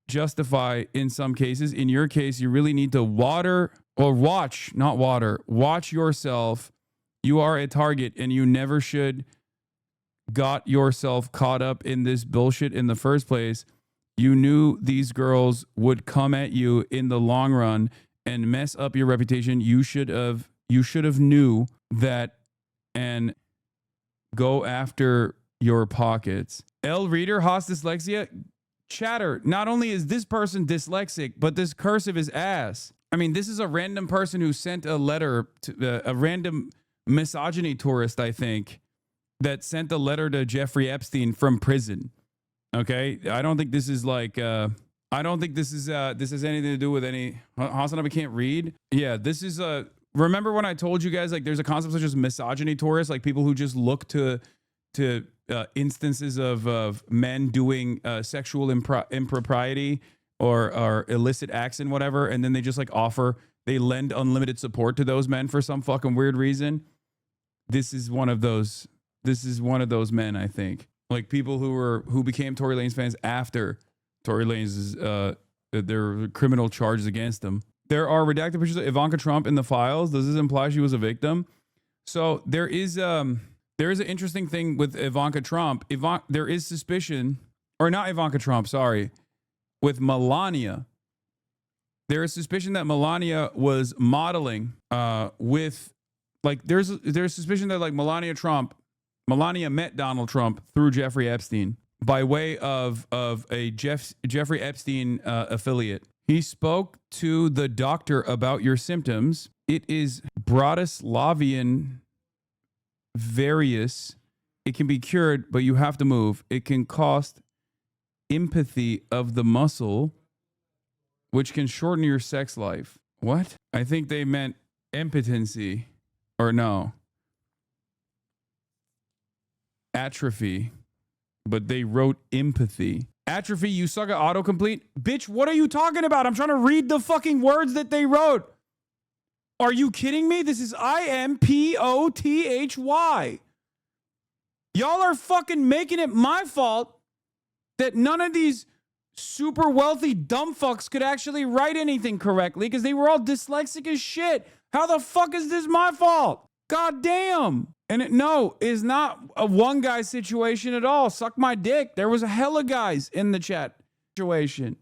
justified in some cases. In your case, you really need to water or watch, not water, watch yourself. You are a target and you never should got yourself caught up in this bullshit in the first place. You knew these girls would come at you in the long run and mess up your reputation. You should have knew that and go after your pockets. L Reader, Haas dyslexia. Chatter, not only is this person dyslexic, but this cursive is ass. I mean, this is a random person who sent a letter to a random misogyny tourist, I think, that sent a letter to Jeffrey Epstein from prison. Okay, I don't think this is like I don't think this has anything to do with any HasanAbi can't read. Yeah, this is a. Remember when I told you guys like there's a concept such as misogyny tourists, like people who just look to instances of men doing sexual impropriety or illicit acts and whatever, and then they just like they lend unlimited support to those men for some fucking weird reason. This is one of those men, I think. like people who became Tory Lanez fans after Tory Lanez's their criminal charges against them. There are redacted pictures of Ivanka Trump in the files. Does this imply she was a victim? So there is an interesting thing with Ivanka Trump. There is suspicion, or not Ivanka Trump, sorry, with Melania. There is suspicion that Melania was modeling with, like, there's suspicion that like Melania met Donald Trump through Jeffrey Epstein by way of a Jeffrey Epstein affiliate. He spoke to the doctor about your symptoms. It is Bratislavian various. It can be cured, but you have to move. It can cost empathy of the muscle, which can shorten your sex life. What? I think they meant impotency, or no, atrophy, but they wrote empathy. Atrophy, you suck at autocomplete? Bitch, what are you talking about? I'm trying to read the fucking words that they wrote. Are you kidding me? This is IMPOTHY. Y'all are fucking making it my fault that none of these super wealthy dumb fucks could actually write anything correctly because they were all dyslexic as shit. How the fuck is this my fault? God damn. And it is not a one guy situation at all. Suck my dick. There was a hella guys in the chat situation.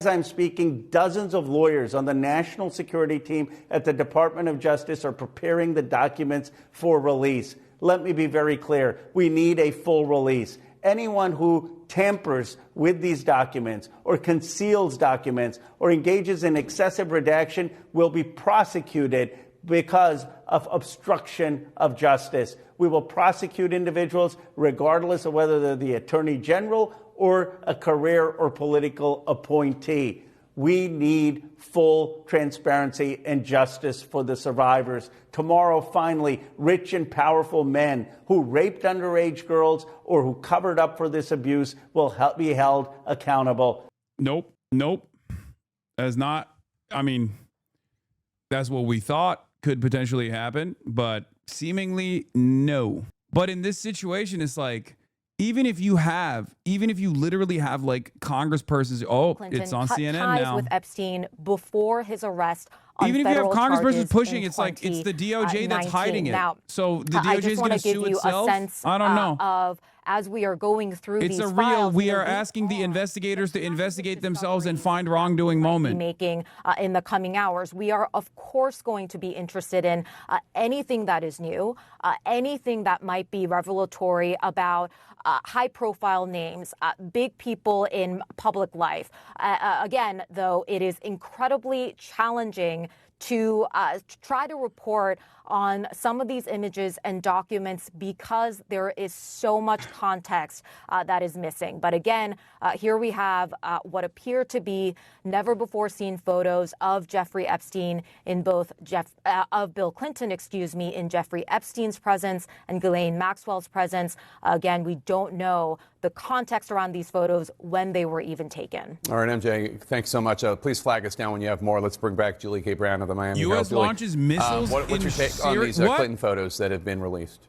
As I'm speaking, dozens of lawyers on the national security team at the Department of Justice are preparing the documents for release. Let me be very clear. We need a full release. Anyone who tampers with these documents or conceals documents or engages in excessive redaction will be prosecuted because of obstruction of justice. We will prosecute individuals regardless of whether they're the Attorney General or a career or political appointee. We need full transparency and justice for the survivors. Tomorrow, finally, rich and powerful men who raped underage girls or who covered up for this abuse will be held accountable. Nope. That's not, that's what we thought could potentially happen, but seemingly no. But in this situation, it's like, even if you literally have like congresspersons, Clinton it's on CNN ties now. with Epstein before his arrest. Even if you have congresspersons pushing, it's like it's the DOJ that's hiding it. Now, so the DOJ is going to sue itself. I don't know. Of as we are going through it's these a real. files, We are asking the investigators to investigate themselves and find wrongdoing moment. Making in the coming hours, we are of course going to be interested in anything that is new, anything that might be revelatory about high-profile names, big people in public life. Again, though, it is incredibly challenging to try to report on some of these images and documents because there is so much context that is missing. But again, here we have what appear to be never-before-seen photos of Jeffrey Epstein in both of Bill Clinton, in Jeffrey Epstein's presence and Ghislaine Maxwell's presence. Again, we don't know the context around these photos when they were even taken. All right, MJ, thanks so much. Please flag us down when you have more. Let's bring back Julie K. Brown of the Miami Herald. U.S. launches missiles what's your take on these Clinton photos that have been released?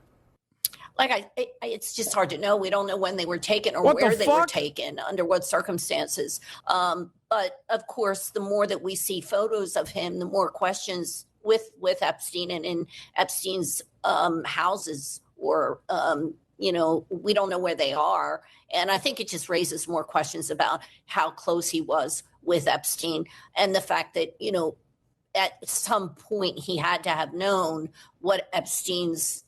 It's just hard to know. We don't know when they were taken or where they were taken, under what circumstances. But of course, the more that we see photos of him, the more questions with Epstein and in Epstein's houses or we don't know where they are. And I think it just raises more questions about how close he was with Epstein and the fact that, at some point he had to have known what Epstein's,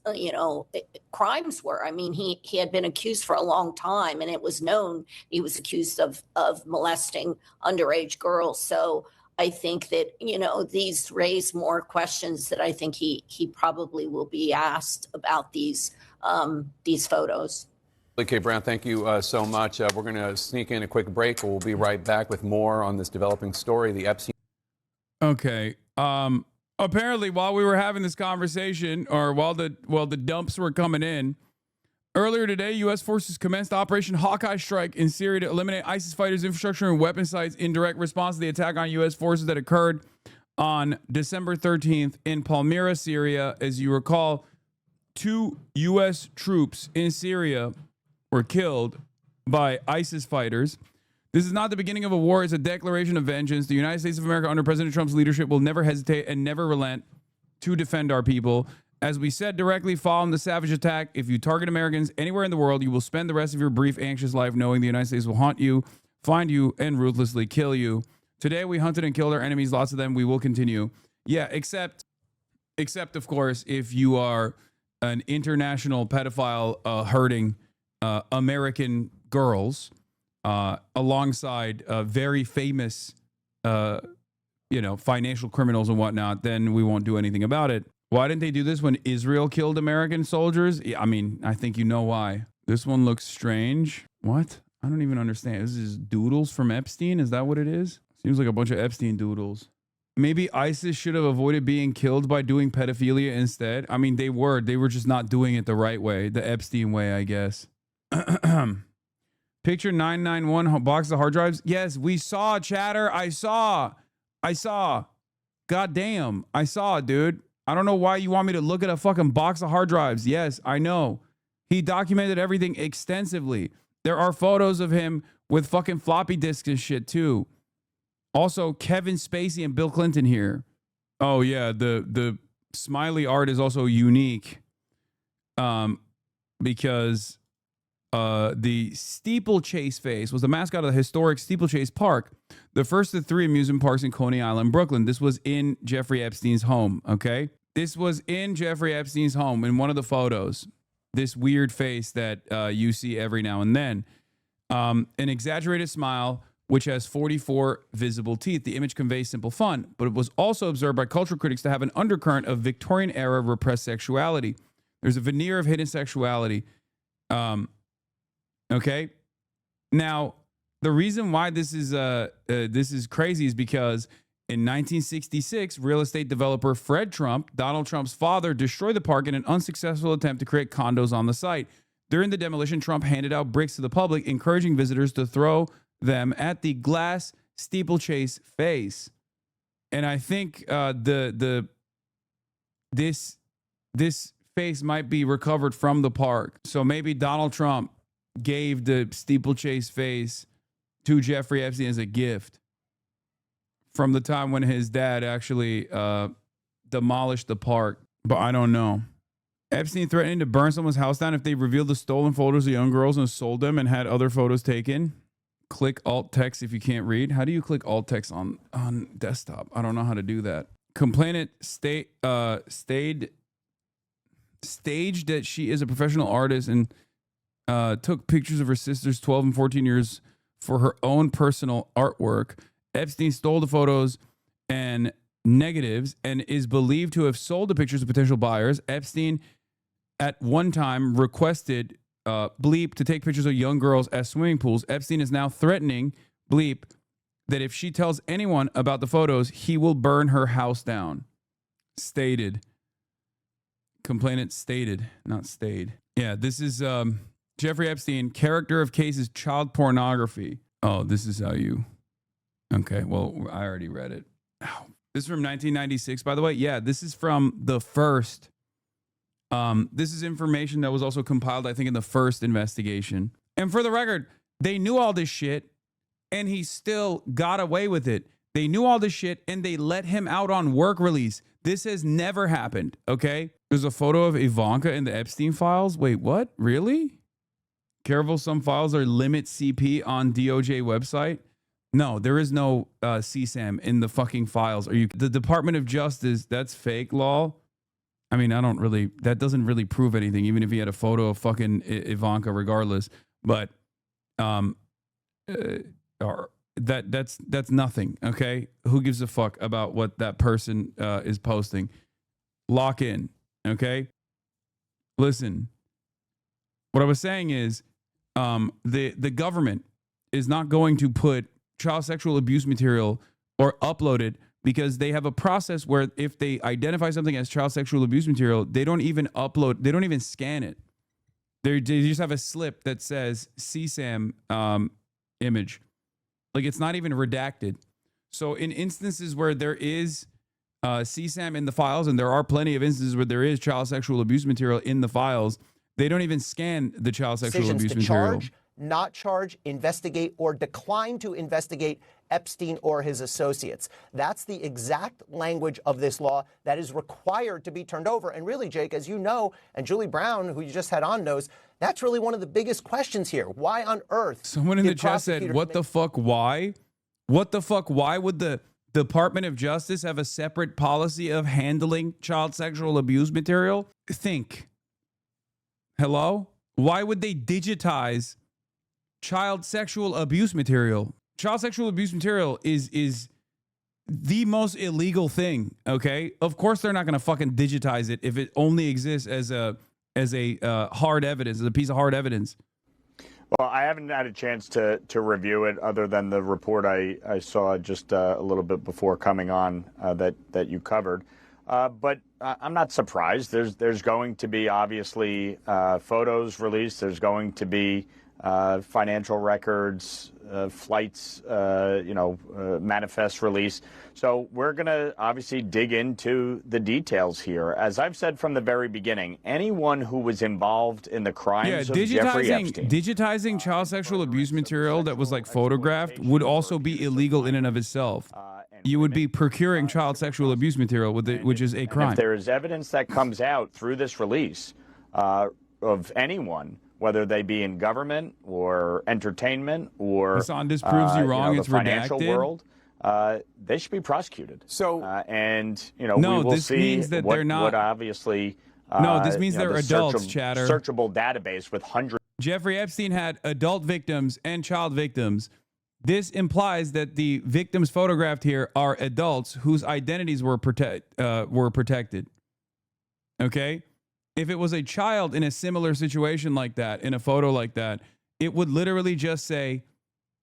crimes were. I mean, he had been accused for a long time, and it was known he was accused of molesting underage girls. So I think that, these raise more questions that I think he probably will be asked about these photos. Okay, Brown, thank you so much. We're going to sneak in a quick break. We'll be right back with more on this developing story, the Epstein. Okay. Apparently, while we were having this conversation, or while the dumps were coming in, earlier today, U.S. forces commenced Operation Hawkeye Strike in Syria to eliminate ISIS fighters' infrastructure and weapon sites in direct response to the attack on U.S. forces that occurred on December 13th in Palmyra, Syria. As you recall, 2 U.S. troops in Syria were killed by ISIS fighters. This is not the beginning of a war. It's a declaration of vengeance. The United States of America under President Trump's leadership will never hesitate and never relent to defend our people. As we said directly following the savage attack, if you target Americans anywhere in the world, you will spend the rest of your brief, anxious life knowing the United States will haunt you, find you, and ruthlessly kill you. Today, we hunted and killed our enemies, lots of them. We will continue. Yeah, except of course, if you are an international pedophile hurting American girls, alongside very famous, financial criminals and whatnot, then we won't do anything about it. Why didn't they do this when Israel killed American soldiers? I mean, I think you know why. This one looks strange. What? I don't even understand. This is doodles from Epstein? Is that what it is? Seems like a bunch of Epstein doodles. Maybe ISIS should have avoided being killed by doing pedophilia instead. I mean, they were just not doing it the right way, the Epstein way, I guess. Picture 991 box of hard drives. Yes, we saw, chatter. I saw. God damn. I saw, dude. I don't know why you want me to look at a fucking box of hard drives. Yes, I know. He documented everything extensively. There are photos of him with fucking floppy disks and shit too. Also, Kevin Spacey and Bill Clinton here. Oh yeah, the smiley art is also unique. Because the steeplechase face was the mascot of the historic Steeplechase Park, the first of 3 amusement parks in Coney Island, Brooklyn. This was in Jeffrey Epstein's home, okay? This was in Jeffrey Epstein's home in one of the photos. This weird face that you see every now and then. An exaggerated smile, which has 44 visible teeth. The image conveys simple fun, but it was also observed by cultural critics to have an undercurrent of Victorian-era repressed sexuality. There's a veneer of hidden sexuality. Okay. Now, the reason why this is crazy is because in 1966, real estate developer Fred Trump, Donald Trump's father, destroyed the park in an unsuccessful attempt to create condos on the site. During the demolition, Trump handed out bricks to the public, encouraging visitors to throw them at the glass steeplechase face. And I think this face might be recovered from the park. So maybe Donald Trump gave the steeplechase face to Jeffrey Epstein as a gift from the time when his dad actually demolished the park. But I don't know. Epstein threatening to burn someone's house down if they revealed the stolen photos of young girls and sold them and had other photos taken. Click alt text if you can't read. How do you click alt text on desktop? I don't know how to do that. Complainant staged that she is a professional artist and took pictures of her sisters 12 and 14 years for her own personal artwork. Epstein stole the photos and negatives and is believed to have sold the pictures to potential buyers. Epstein at one time requested Bleep to take pictures of young girls at swimming pools. Epstein is now threatening Bleep that if she tells anyone about the photos, he will burn her house down. Stated. Complainant stated, not stayed. Yeah, this is Jeffrey Epstein, character of cases, child pornography. Oh, this is how you... Okay, well, I already read it. Ow. This is from 1996, by the way. Yeah, this is from the first... this is information that was also compiled, I think, in the first investigation. And for the record, they knew all this shit, and he still got away with it. They knew all this shit, and they let him out on work release. This has never happened, okay? There's a photo of Ivanka in the Epstein files. Wait, what? Really? Careful, some files are limit CP on DOJ website. No, there is no CSAM in the fucking files. Are you the Department of Justice? That's fake law. I mean, that doesn't really prove anything, even if he had a photo of fucking Ivanka regardless. But that's nothing, okay? Who gives a fuck about what that person is posting? Lock in, okay? Listen, what I was saying is the government is not going to put child sexual abuse material or upload it because they have a process where if they identify something as child sexual abuse material, they don't even upload, they don't even scan it. They just have a slip that says CSAM image. Like it's not even redacted. So in instances where there is CSAM in the files, and there are plenty of instances where there is child sexual abuse material in the files, They don't even scan the child sexual abuse to material. Charge, not charge, investigate, or decline to investigate Epstein or his associates. That's the exact language of this law that is required to be turned over. And really, Jake, as you know, and Julie Brown, who you just had on, knows, that's really one of the biggest questions here. Why on earth? Someone in the chat said, what the fuck, why? What the fuck, why would the Department of Justice have a separate policy of handling child sexual abuse material? Think. Hello? Why would they digitize child sexual abuse material? Child sexual abuse material is the most illegal thing, okay? Of course they're not going to fucking digitize it if it only exists as a hard evidence, as a piece of hard evidence. Well, I haven't had a chance to review it other than the report I saw just a little bit before coming on that you covered. But I'm not surprised. There's going to be obviously photos released. There's going to be financial records, flights, manifest release. So we're going to obviously dig into the details here. As I've said from the very beginning, anyone who was involved in the crimes of Jeffrey Epstein. Digitizing child sexual abuse material that was like photographed would also be illegal in and of itself. You would be procuring child sexual abuse material, which is a crime. If there is evidence that comes out through this release of anyone, whether they be in government or entertainment or Hasan, this proves you wrong. It's the financial redacted. World, they should be prosecuted. So, we will this see means that what, they're not. what obviously. No, this means they're adults, chatter. Searchable database with hundreds. Jeffrey Epstein had adult victims and child victims. This implies that the victims photographed here are adults whose identities were protected. Okay? If it was a child in a similar situation like that, in a photo like that, it would literally just say,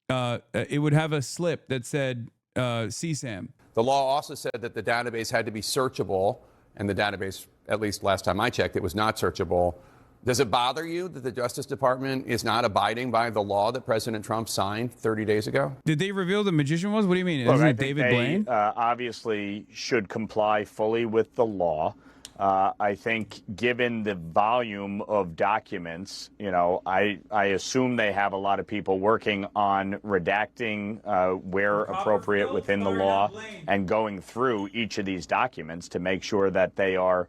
it would have a slip that said CSAM. The law also said that the database had to be searchable, and the database, at least last time I checked, it was not searchable. Does it bother you that the Justice Department is not abiding by the law that President Trump signed 30 days ago? Did they reveal the magician was? What do you mean? Look, Isn't I it think David Blaine? Obviously should comply fully with the law. I think given the volume of documents, I assume they have a lot of people working on redacting where appropriate within the law and going through each of these documents to make sure that they are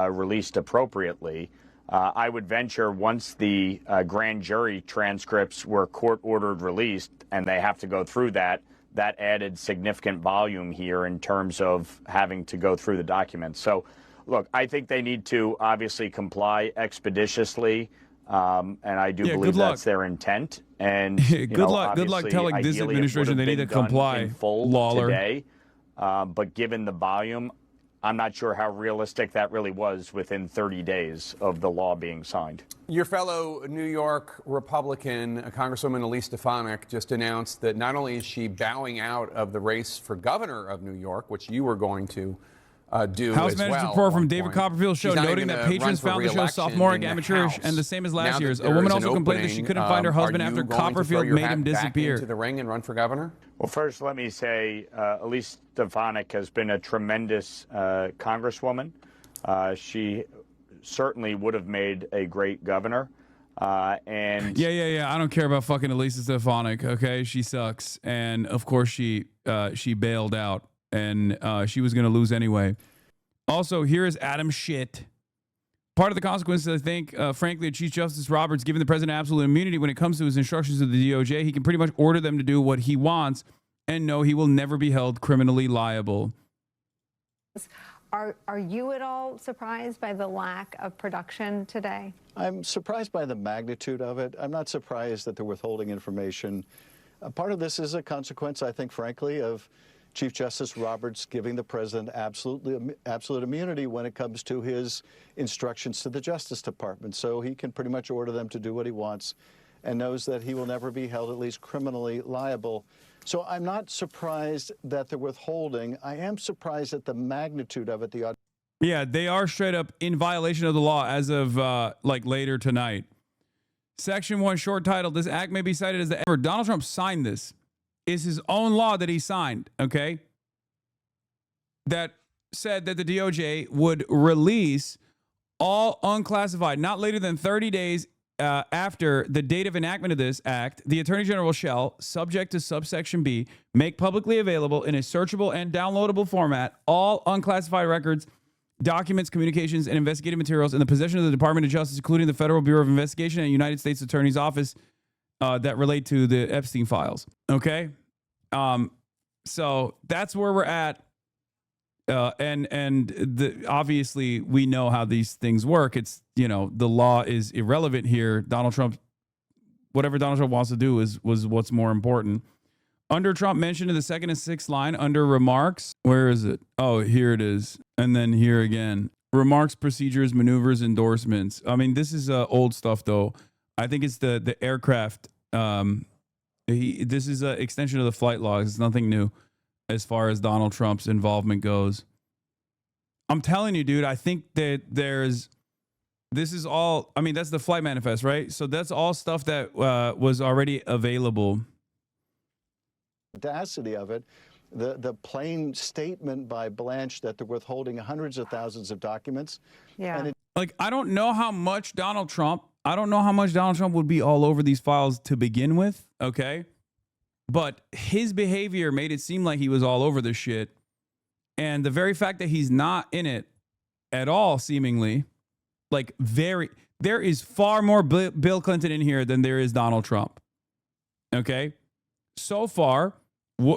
released appropriately. I would venture once the grand jury transcripts were court-ordered released and they have to go through that added significant volume here in terms of having to go through the documents. So, look, I think they need to obviously comply expeditiously, and I do believe that's their intent. And good luck telling this administration they need to comply, in full Lawler. Today. But given the volume, I'm not sure how realistic that really was within 30 days of the law being signed. Your fellow New York Republican, Congresswoman Elise Stefanik, just announced that not only is she bowing out of the race for governor of New York, which you were going to do House as Managers well. Report from David Copperfield's show, She's not noting even that gonna patrons run for found the show re-election sophomoric, in the amateurish, House. and the same as Now last that year's. A there woman is an also complained that she opening, couldn't find her husband are you after going to Copperfield throw your made hat him back disappear. into the ring and run for governor? Well, first, let me say Elise Stefanik has been a tremendous congresswoman. She certainly would have made a great governor. And I don't care about fucking Elisa Stefanik. Okay, she sucks, and of course she bailed out, and she was going to lose anyway. Also, here is Adam Schiff. Part of the consequences, I think, frankly, of Chief Justice Roberts giving the president absolute immunity when it comes to his instructions to the DOJ. He can pretty much order them to do what he wants, and no, he will never be held criminally liable. Are you at all surprised by the lack of production today? I'm surprised by the magnitude of it. I'm not surprised that they're withholding information. Part of this is a consequence, I think, frankly, of Chief Justice Roberts giving the president absolute immunity when it comes to his instructions to the Justice Department. So he can pretty much order them to do what he wants and knows that he will never be held at least criminally liable. So I'm not surprised that they're withholding. I am surprised at the magnitude of it. Yeah, they are straight up in violation of the law as of later tonight. Section 1 short title, this act may be cited as the ever. Donald Trump signed this. Is his own law that he signed, okay? That said that the DOJ would release all unclassified, not later than 30 days after the date of enactment of this act, the Attorney General shall, subject to subsection B, make publicly available in a searchable and downloadable format all unclassified records, documents, communications, and investigative materials in the possession of the Department of Justice, including the Federal Bureau of Investigation and United States Attorney's Office that relate to the Epstein files. Okay? So that's where we're at. Obviously we know how these things work. It's, the law is irrelevant here. Donald Trump, whatever Donald Trump wants to do was what's more important. Under Trump mentioned in the second and sixth line under remarks, where is it? Oh, here it is. And then here again, remarks, procedures, maneuvers, endorsements. I mean, this is old stuff though. I think it's the aircraft. This is an extension of the flight logs. It's nothing new as far as Donald Trump's involvement goes. I'm telling you, dude, I think that this is all, I mean, that's the flight manifest, right? So that's all stuff that was already available. Audacity of it, the plain statement by Blanche that they're withholding hundreds of thousands of documents. Yeah. And I don't know how much Donald Trump would be all over these files to begin with, okay? But his behavior made it seem like he was all over this shit. And the very fact that he's not in it at all, seemingly, there is far more Bill Clinton in here than there is Donald Trump. Okay? So far,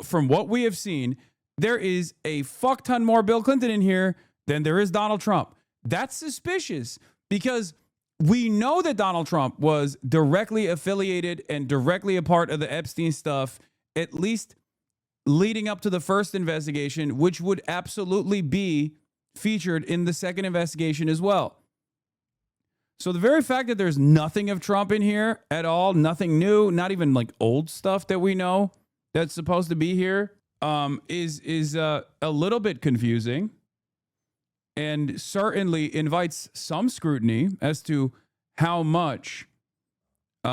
from what we have seen, there is a fuck ton more Bill Clinton in here than there is Donald Trump. That's suspicious because we know that Donald Trump was directly affiliated and directly a part of the Epstein stuff, at least leading up to the first investigation, which would absolutely be featured in the second investigation as well. So the very fact that there's nothing of Trump in here at all, nothing new, not even like old stuff that we know that's supposed to be here, is a little bit confusing. And certainly invites some scrutiny as to how much, they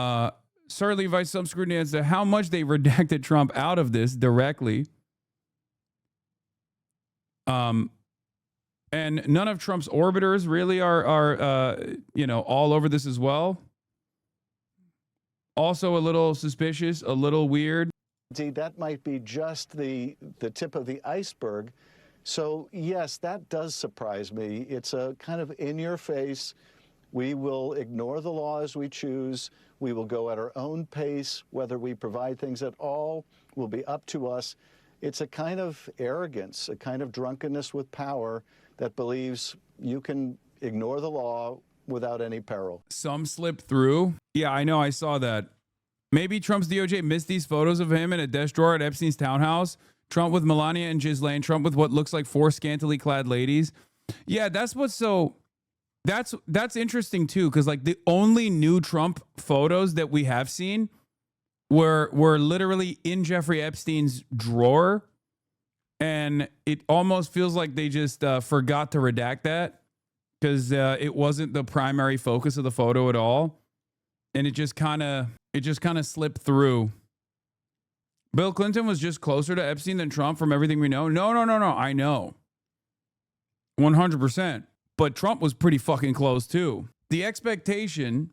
redacted Trump out of this directly. And none of Trump's orbiters really are all over this as well. Also a little suspicious, a little weird. That might be just the tip of the iceberg. So, yes, that does surprise me. It's a kind of in your face. We will ignore the law as we choose. We will go at our own pace. Whether we provide things at all will be up to us. It's a kind of arrogance, a kind of drunkenness with power that believes you can ignore the law without any peril. Some slip through. Yeah, I know. I saw that. Maybe Trump's DOJ missed these photos of him in a desk drawer at Epstein's townhouse. Trump with Melania and Ghislaine, Trump with what looks like 4 scantily clad ladies. Yeah, that's interesting too, because like the only new Trump photos that we have seen were literally in Jeffrey Epstein's drawer, and it almost feels like they just forgot to redact that because it wasn't the primary focus of the photo at all, and it just kind of slipped through. Bill Clinton was just closer to Epstein than Trump from everything we know. No. I know. 100%. But Trump was pretty fucking close too. The expectation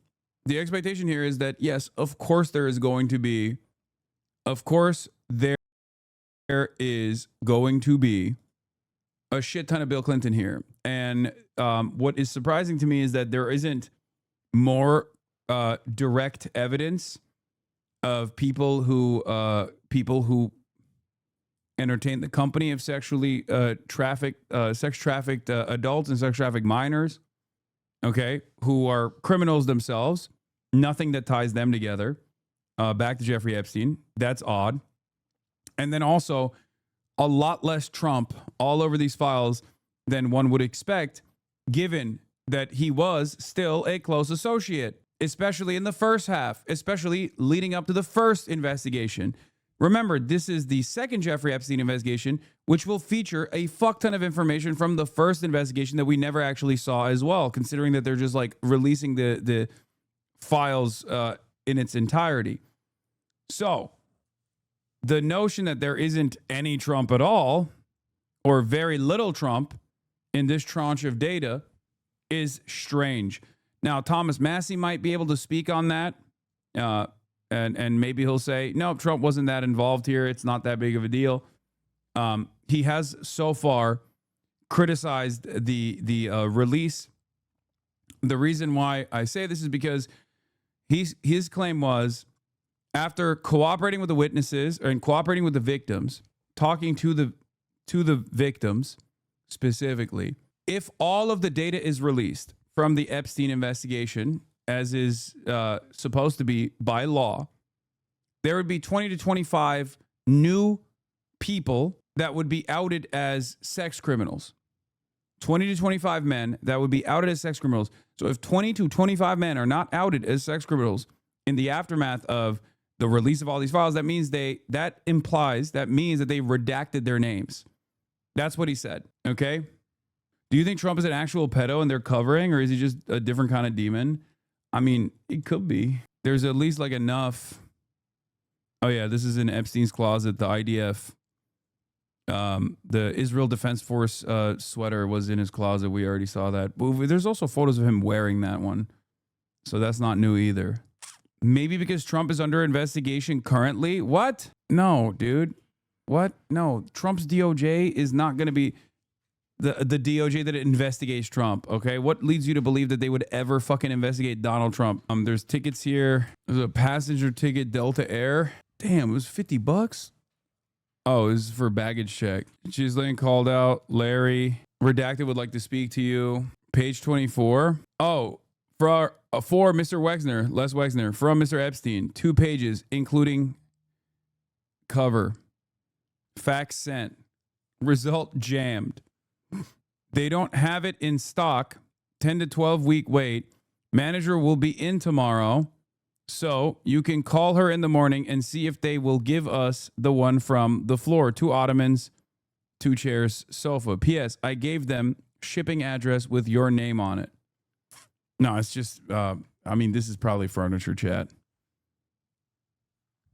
here is that, yes, of course there is going to be a shit ton of Bill Clinton here. And what is surprising to me is that there isn't more direct evidence of people who entertain the company of sex trafficked adults and sex trafficked minors, okay, who are criminals themselves. Nothing that ties them together. Back to Jeffrey Epstein. That's odd. And then also a lot less Trump all over these files than one would expect, given that he was still a close associate, especially in the first half, especially leading up to the first investigation. Remember, this is the second Jeffrey Epstein investigation, which will feature a fuck ton of information from the first investigation that we never actually saw as well, considering that they're just like releasing the files in its entirety. So the notion that there isn't any Trump at all, or very little Trump in this tranche of data, is strange. Now, Thomas Massey might be able to speak on that. And maybe he'll say, no, Trump wasn't that involved here. It's not that big of a deal. He has so far criticized the release. The reason why I say this is because his claim was, after cooperating with the witnesses and cooperating with the victims, talking to the victims specifically, if all of the data is released from the Epstein investigation, as is supposed to be by law, there would be 20 to 25 new people that would be outed as sex criminals. 20 to 25 men that would be outed as sex criminals. So if 20 to 25 men are not outed as sex criminals in the aftermath of the release of all these files, that means that means that they redacted their names. That's what he said. Okay. Do you think Trump is an actual pedo and they're covering, or is he just a different kind of demon? I mean, it could be. There's at least like enough. Oh yeah, this is in Epstein's closet. The IDF, the Israel Defense Force sweater was in his closet. We already saw that. But there's also photos of him wearing that one. So that's not new either. Maybe because Trump is under investigation currently. What? No, dude. What? No, Trump's DOJ is not going to be the DOJ that investigates Trump. Okay. What leads you to believe that they would ever fucking investigate Donald Trump? There's tickets here. There's a passenger ticket, Delta Air. Damn, it was $50. Oh, this is for baggage check. Ghislaine called out. Larry redacted would like to speak to you. Page 24. Oh, for Mr. Wexner, Les Wexner, from Mr. Epstein, 2 pages, including cover. Fax sent. Result jammed. They don't have it in stock. 10 to 12 week wait. Manager will be in tomorrow. So you can call her in the morning and see if they will give us the one from the floor. 2 ottomans, 2 chairs, sofa. P.S. I gave them shipping address with your name on it. No, it's just, this is probably furniture chat.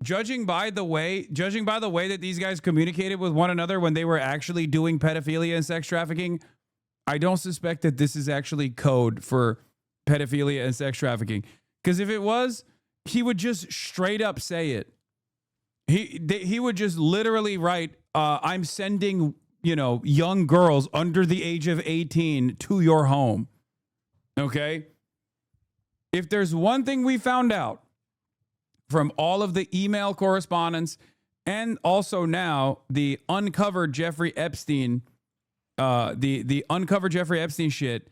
Judging by the way that these guys communicated with one another when they were actually doing pedophilia and sex trafficking, I don't suspect that this is actually code for pedophilia and sex trafficking. Because if it was, he would just straight up say it. He would just literally write, I'm sending, young girls under the age of 18 to your home. Okay? If there's one thing we found out from all of the email correspondence and also now the uncovered Jeffrey Epstein, the uncovered Jeffrey Epstein shit.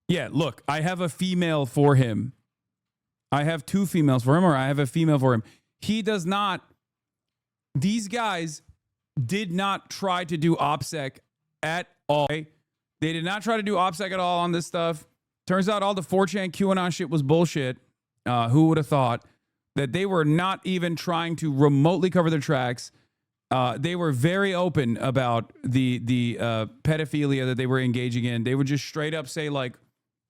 Yeah, look, I have a female for him. I have 2 females for him, or I have a female for him. He does not. These guys did not try to do OPSEC at all. They did not try to do OPSEC at all on this stuff. Turns out all the 4chan QAnon shit was bullshit. Who would have thought that they were not even trying to remotely cover their tracks? They were very open about the pedophilia that they were engaging in. They would just straight up say, like,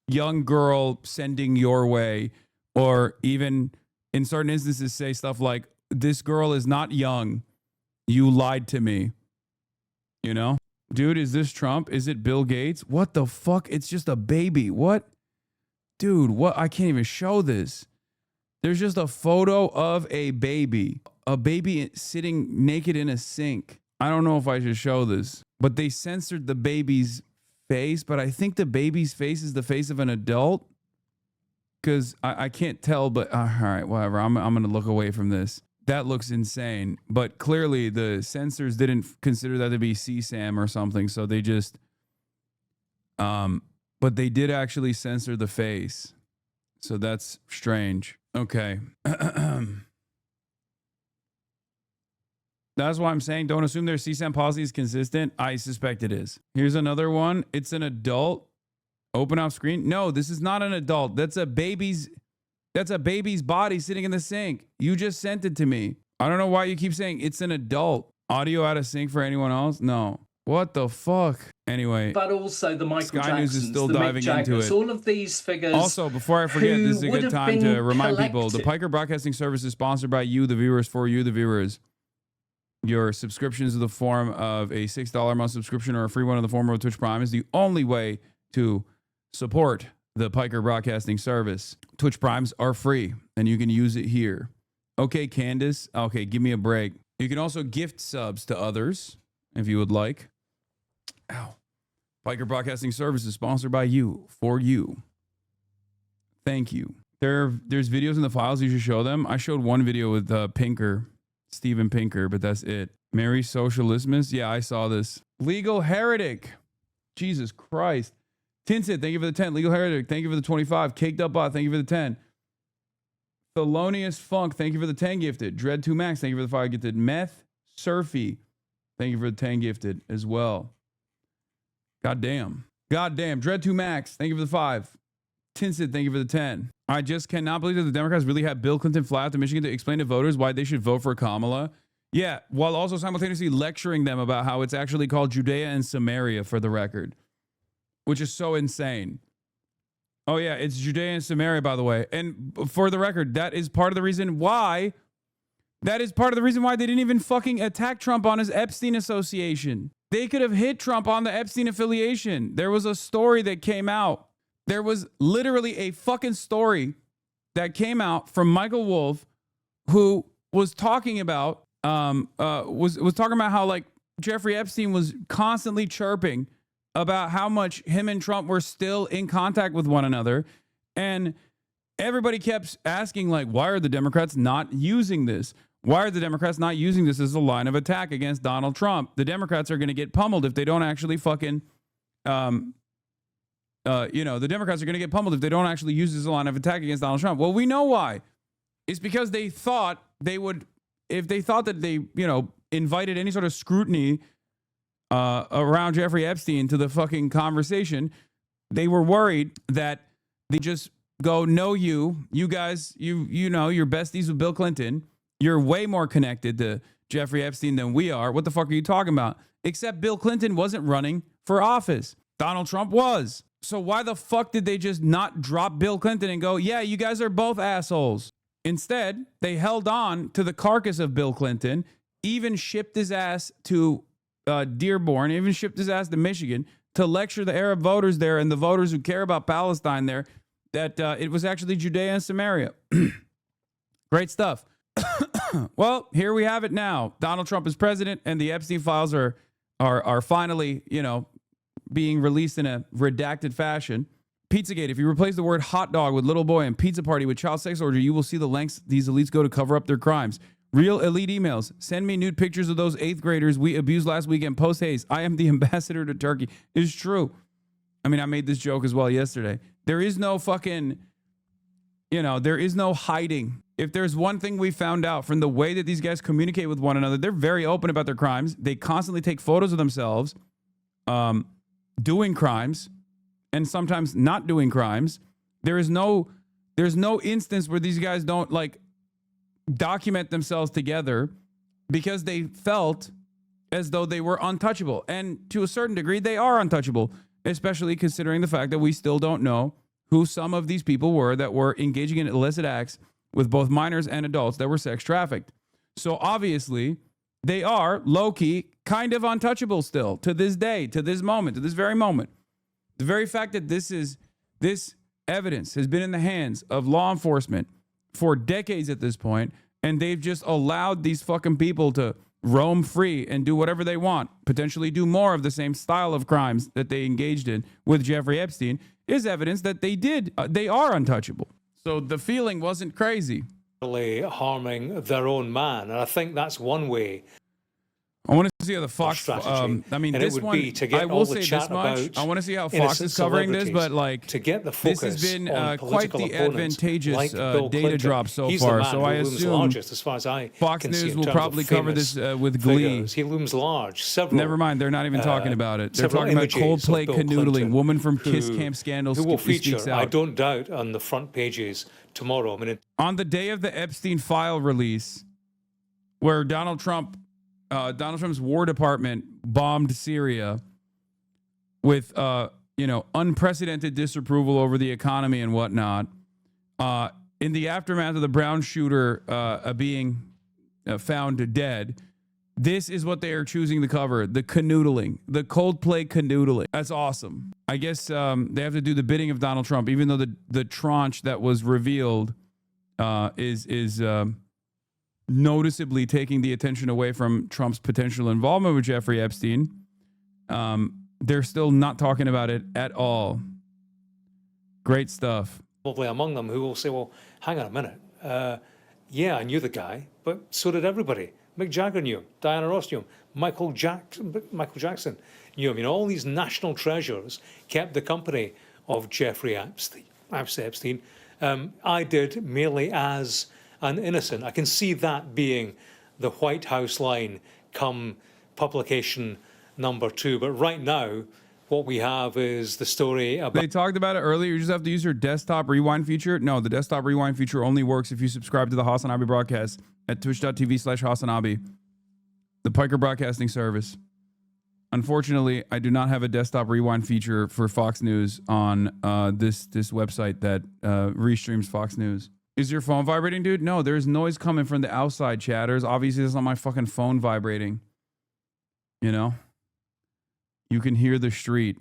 young girl sending your way, or even in certain instances say stuff like, this girl is not young. You lied to me. Dude, is this Trump? Is it Bill Gates? What the fuck? It's just a baby. What? Dude, what? I can't even show this. There's just a photo of a baby sitting naked in a sink. I don't know if I should show this, but they censored the baby's face, but I think the baby's face is the face of an adult, because I can't tell, but all right, whatever. I'm going to look away from this. That looks insane, but clearly the censors didn't consider that to be CSAM or something, so they just, but they did actually censor the face, so that's strange. Okay. That's why I'm saying don't assume their CSAM policy is consistent. I suspect it is. Here's another one. It's an adult. Open off screen. No, this is not an adult. That's a baby's body sitting in the sink. You just sent it to me. I don't know why you keep saying it's an adult. Audio out of sync for anyone else? No. What the fuck? Anyway. But also the Michael Sky News is Jacksons, still the diving Mick into Jaggers, it. all of these figures. Also, before I forget, this is a good time to remind people, the Piker Broadcasting Service is sponsored by you, the viewers, for you, the viewers. Your subscriptions in the form of a $6 a month subscription or a free one in the form of Twitch Prime is the only way to support the Piker Broadcasting Service. Twitch Primes are free, and you can use it here. Okay, Candace. Okay, give me a break. You can also gift subs to others if you would like. Ow. Piker Broadcasting Service is sponsored by you, for you. Thank you. There's videos in the files. You should show them. I showed one video with Pinker, Steven Pinker, but that's it. Mary Socialismus. Yeah, I saw this. Legal Heretic. Jesus Christ. Tinsid, thank you for the 10. Legal Heretic, thank you for the 25. Caked Up Bot, thank you for the 10. Thelonious Funk, thank you for the 10 gifted. Dread2 Max, thank you for the 5 gifted. Meth Surfy, thank you for the 10 gifted as well. Goddamn. Dread2 Max, thank you for the 5. Tinsid, thank you for the 10. I just cannot believe that the Democrats really had Bill Clinton fly out to Michigan to explain to voters why they should vote for Kamala. Yeah, while also simultaneously lecturing them about how it's actually called Judea and Samaria, for the record, which is so insane. Oh, yeah, it's Judea and Samaria, by the way. And for the record, that is part of the reason why they didn't even fucking attack Trump on his Epstein association. They could have hit Trump on the Epstein affiliation. There was a story that came out. There was literally a fucking story that came out from Michael Wolff, who was talking about was talking about how, like, Jeffrey Epstein was constantly chirping about how much him and Trump were still in contact with one another. And everybody kept asking, like, why are the Democrats not using this? Why are the Democrats not using this as a line of attack against Donald Trump? The Democrats are going to get pummeled if they don't actually fucking, the Democrats are going to get pummeled if they don't actually use this as a line of attack against Donald Trump. Well, we know why. It's because they thought they would, if they thought that they, invited any sort of scrutiny around Jeffrey Epstein to the fucking conversation, they were worried that they just go, no, you guys, you're besties with Bill Clinton. You're way more connected to Jeffrey Epstein than we are. What the fuck are you talking about? Except Bill Clinton wasn't running for office. Donald Trump was. So why the fuck did they just not drop Bill Clinton and go, yeah, you guys are both assholes? Instead, they held on to the carcass of Bill Clinton, even shipped his ass to Dearborn, even shipped his ass to Michigan to lecture the Arab voters there and the voters who care about Palestine there that it was actually Judea and Samaria. Great stuff. Well, here we have it now. Donald Trump is president, and the Epstein files are finally, being released in a redacted fashion. Pizzagate, if you replace the word hot dog with little boy and pizza party with child sex orgy, you will see the lengths these elites go to cover up their crimes. Real elite emails. Send me nude pictures of those 8th graders we abused last weekend. Post haste. I am the ambassador to Turkey. It's true. I mean, I made this joke as well yesterday. There is no fucking, there is no hiding. If there's one thing we found out from the way that these guys communicate with one another, they're very open about their crimes. They constantly take photos of themselves doing crimes and sometimes not doing crimes. There's no instance where these guys don't, like, document themselves together because they felt as though they were untouchable. And to a certain degree, they are untouchable, especially considering the fact that we still don't know who some of these people were that were engaging in illicit acts with both minors and adults that were sex trafficked. So obviously, they are low-key kind of untouchable still to this day, to this moment, to this very moment. The very fact that this evidence has been in the hands of law enforcement for decades at this point, and they've just allowed these fucking people to roam free and do whatever they want, potentially do more of the same style of crimes that they engaged in with Jeffrey Epstein, is evidence that they are untouchable. So the feeling wasn't crazy. Harming their own man, and I think that's one way. I want to see how the Fox. This one. I will say this much. I want to see how Fox is covering this, but to get the focus, this has been quite the advantageous data drop so far. So I assume Fox News will probably cover this with glee. He looms large. Never mind, they're not even talking about it. They're talking about Coldplay canoodling, woman from Kiss Camp Scandal. Who will feature, I don't doubt, on the front pages tomorrow. On the day of the Epstein file release, where Donald Trump's War Department bombed Syria with, unprecedented disapproval over the economy and whatnot. In the aftermath of the Brown shooter being found dead, This is what they are choosing to cover. The canoodling. The Coldplay canoodling. That's awesome. I guess they have to do the bidding of Donald Trump, even though the tranche that was revealed is noticeably taking the attention away from Trump's potential involvement with Jeffrey Epstein. They're still not talking about it at all. Great stuff. Probably among them who will say, well, hang on a minute. Yeah, I knew the guy, but so did everybody. Mick Jagger knew him. Diana Ross knew him. Michael Jackson knew him. You know, all these national treasures kept the company of Jeffrey Epstein. I did merely as an innocent. I can see that being the White House line come publication number 2. But right now, what we have is the story about... They talked about it earlier. You just have to use your desktop rewind feature. No, the desktop rewind feature only works if you subscribe to the HasanAbi broadcast at twitch.tv/HasanAbi, the Piker Broadcasting Service. Unfortunately, I do not have a desktop rewind feature for Fox News on this website that restreams Fox News. Is your phone vibrating, dude? No, there's noise coming from the outside, chatters. Obviously, it's not my fucking phone vibrating. You know? You can hear the street.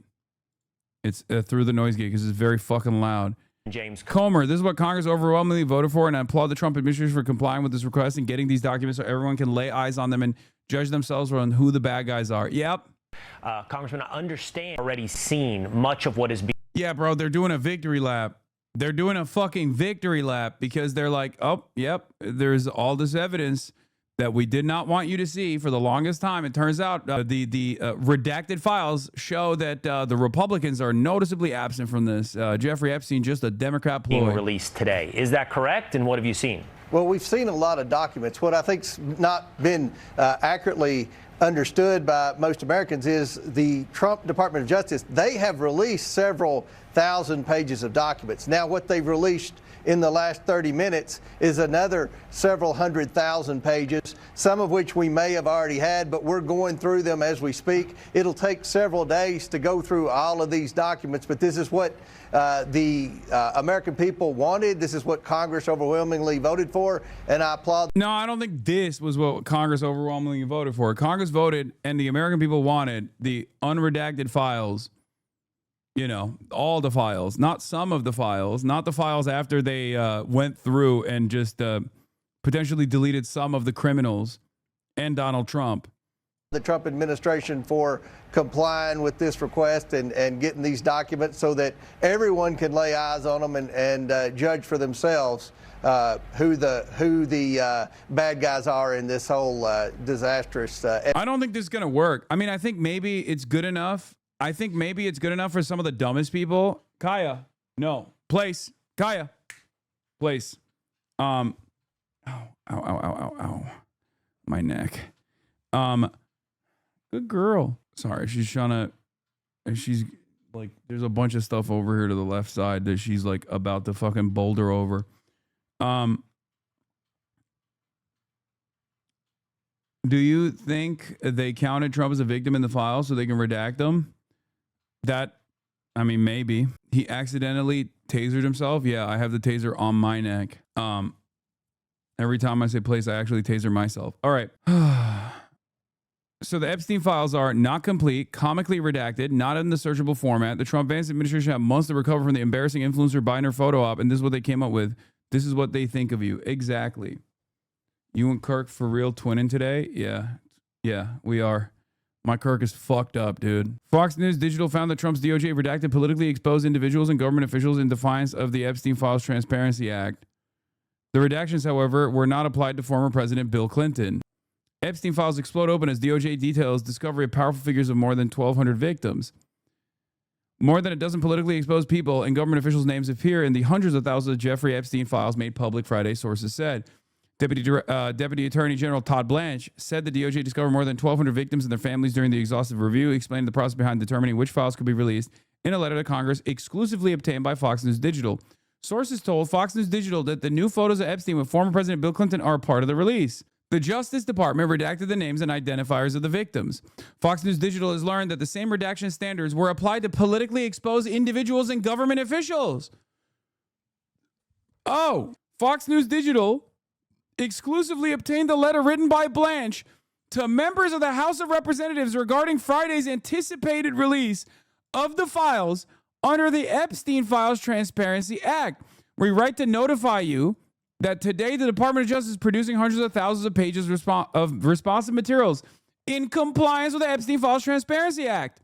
It's through the noise gate because it's very fucking loud. James Comer, this is what Congress overwhelmingly voted for, and I applaud the Trump administration for complying with this request and getting these documents so everyone can lay eyes on them and judge themselves on who the bad guys are. Yep. Congressman, I understand already seen much of what is being... Yeah, bro, they're doing a victory lap. They're doing a fucking victory lap because they're like, oh, yep, there's all this evidence that we did not want you to see for the longest time. It turns out the redacted files show that the Republicans are noticeably absent from this. Jeffrey Epstein, just a Democrat ploy. Being released today. Is that correct? And what have you seen? Well, we've seen a lot of documents. What I think's not been accurately understood by most Americans is the Trump Department of Justice. They have released several thousand pages of documents. Now, what they've released in the last 30 minutes is another several 100,000 pages, some of which we may have already had, but we're going through them as we speak. It'll take several days to go through all of these documents, but this is what the American people wanted. This is what Congress overwhelmingly voted for, and I applaud. No, I don't think this was what Congress overwhelmingly voted for. Congress voted, and the American people wanted the unredacted files. You know, all the files, not some of the files, not the files after they went through and just potentially deleted some of the criminals and Donald Trump. The Trump administration for complying with this request and getting these documents so that everyone can lay eyes on them and judge for themselves who the bad guys are in this whole disastrous. I don't think this is going to work. I mean, I think maybe it's good enough. I think maybe it's good enough for some of the dumbest people. Kaya, no. Place. Kaya. Place. Ow. My neck. Good girl. Sorry, she's like, there's a bunch of stuff over here to the left side that she's like about to fucking boulder over. Do you think they counted Trump as a victim in the file so they can redact them? I mean, maybe. He accidentally tasered himself. Yeah, I have the taser on my neck. Every time I say place, I actually taser myself. All right. So the Epstein files are not complete, comically redacted, not in the searchable format. The Trump-Vance administration had months to recover from the embarrassing influencer Biden photo op, and this is what they came up with. This is what they think of you. Exactly. You and Kirk for real twinning today? Yeah, we are. My Kirk is fucked up, dude. Fox News Digital found that Trump's DOJ redacted politically exposed individuals and government officials in defiance of the Epstein Files Transparency Act. The redactions, however, were not applied to former President Bill Clinton. Epstein files explode open as DOJ details discovery of powerful figures of more than 1,200 victims. More than a dozen politically exposed people and government officials' names appear in the hundreds of thousands of Jeffrey Epstein files made public Friday, sources said. Deputy Attorney General Todd Blanche said the DOJ discovered more than 1,200 victims and their families during the exhaustive review, explained the process behind determining which files could be released in a letter to Congress exclusively obtained by Fox News Digital. Sources told Fox News Digital that the new photos of Epstein with former President Bill Clinton are part of the release. The Justice Department redacted the names and identifiers of the victims. Fox News Digital has learned that the same redaction standards were applied to politically exposed individuals and government officials. Oh, Fox News Digital exclusively obtained a letter written by Blanche to members of the House of Representatives regarding Friday's anticipated release of the files under the Epstein Files Transparency Act. We write to notify you that today the Department of Justice is producing hundreds of thousands of pages of responsive materials in compliance with the Epstein Files Transparency Act.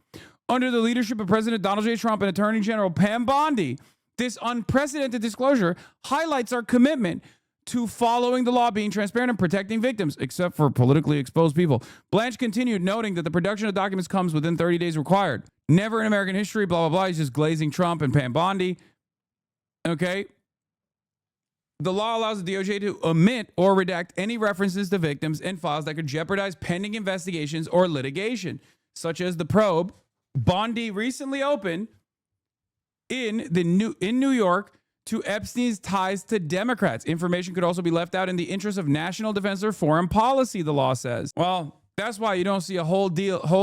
Under the leadership of President Donald J. Trump and Attorney General Pam Bondi, this unprecedented disclosure highlights our commitment to following the law, being transparent, and protecting victims, except for politically exposed people. Blanche continued, noting that the production of documents comes within 30 days required. Never in American history, blah, blah, blah. He's just glazing Trump and Pam Bondi. Okay. The law allows the DOJ to omit or redact any references to victims and files that could jeopardize pending investigations or litigation, such as the probe Bondi recently opened in New York to Epstein's ties to Democrats. Information could also be left out in the interest of national defense or foreign policy, the law says. Well, that's why you don't see a whole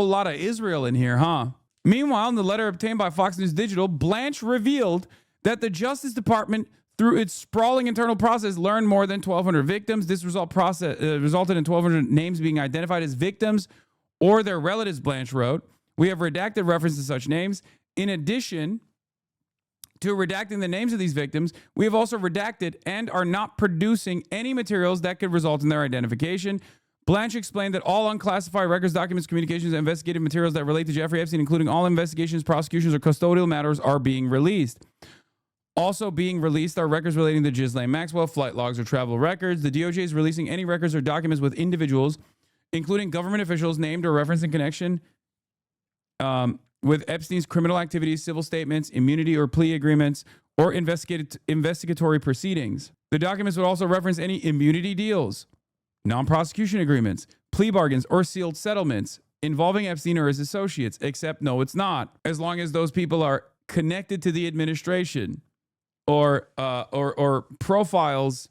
lot of Israel in here, huh? Meanwhile, in the letter obtained by Fox News Digital, Blanche revealed that the Justice Department, through its sprawling internal process, learned more than 1,200 victims. This resulted in 1,200 names being identified as victims or their relatives, Blanche wrote. We have redacted reference to such names. In addition to redacting the names of these victims, we have also redacted and are not producing any materials that could result in their identification. Blanche explained that all unclassified records, documents, communications, and investigative materials that relate to Jeffrey Epstein, including all investigations, prosecutions, or custodial matters, are being released. Also being released are records relating to Ghislaine Maxwell, flight logs, or travel records. The DOJ is releasing any records or documents with individuals, including government officials named or referenced in connection with Epstein's criminal activities, civil statements, immunity or plea agreements, or investigatory proceedings. The documents would also reference any immunity deals, non-prosecution agreements, plea bargains, or sealed settlements involving Epstein or his associates, except no, it's not, as long as those people are connected to the administration or profiles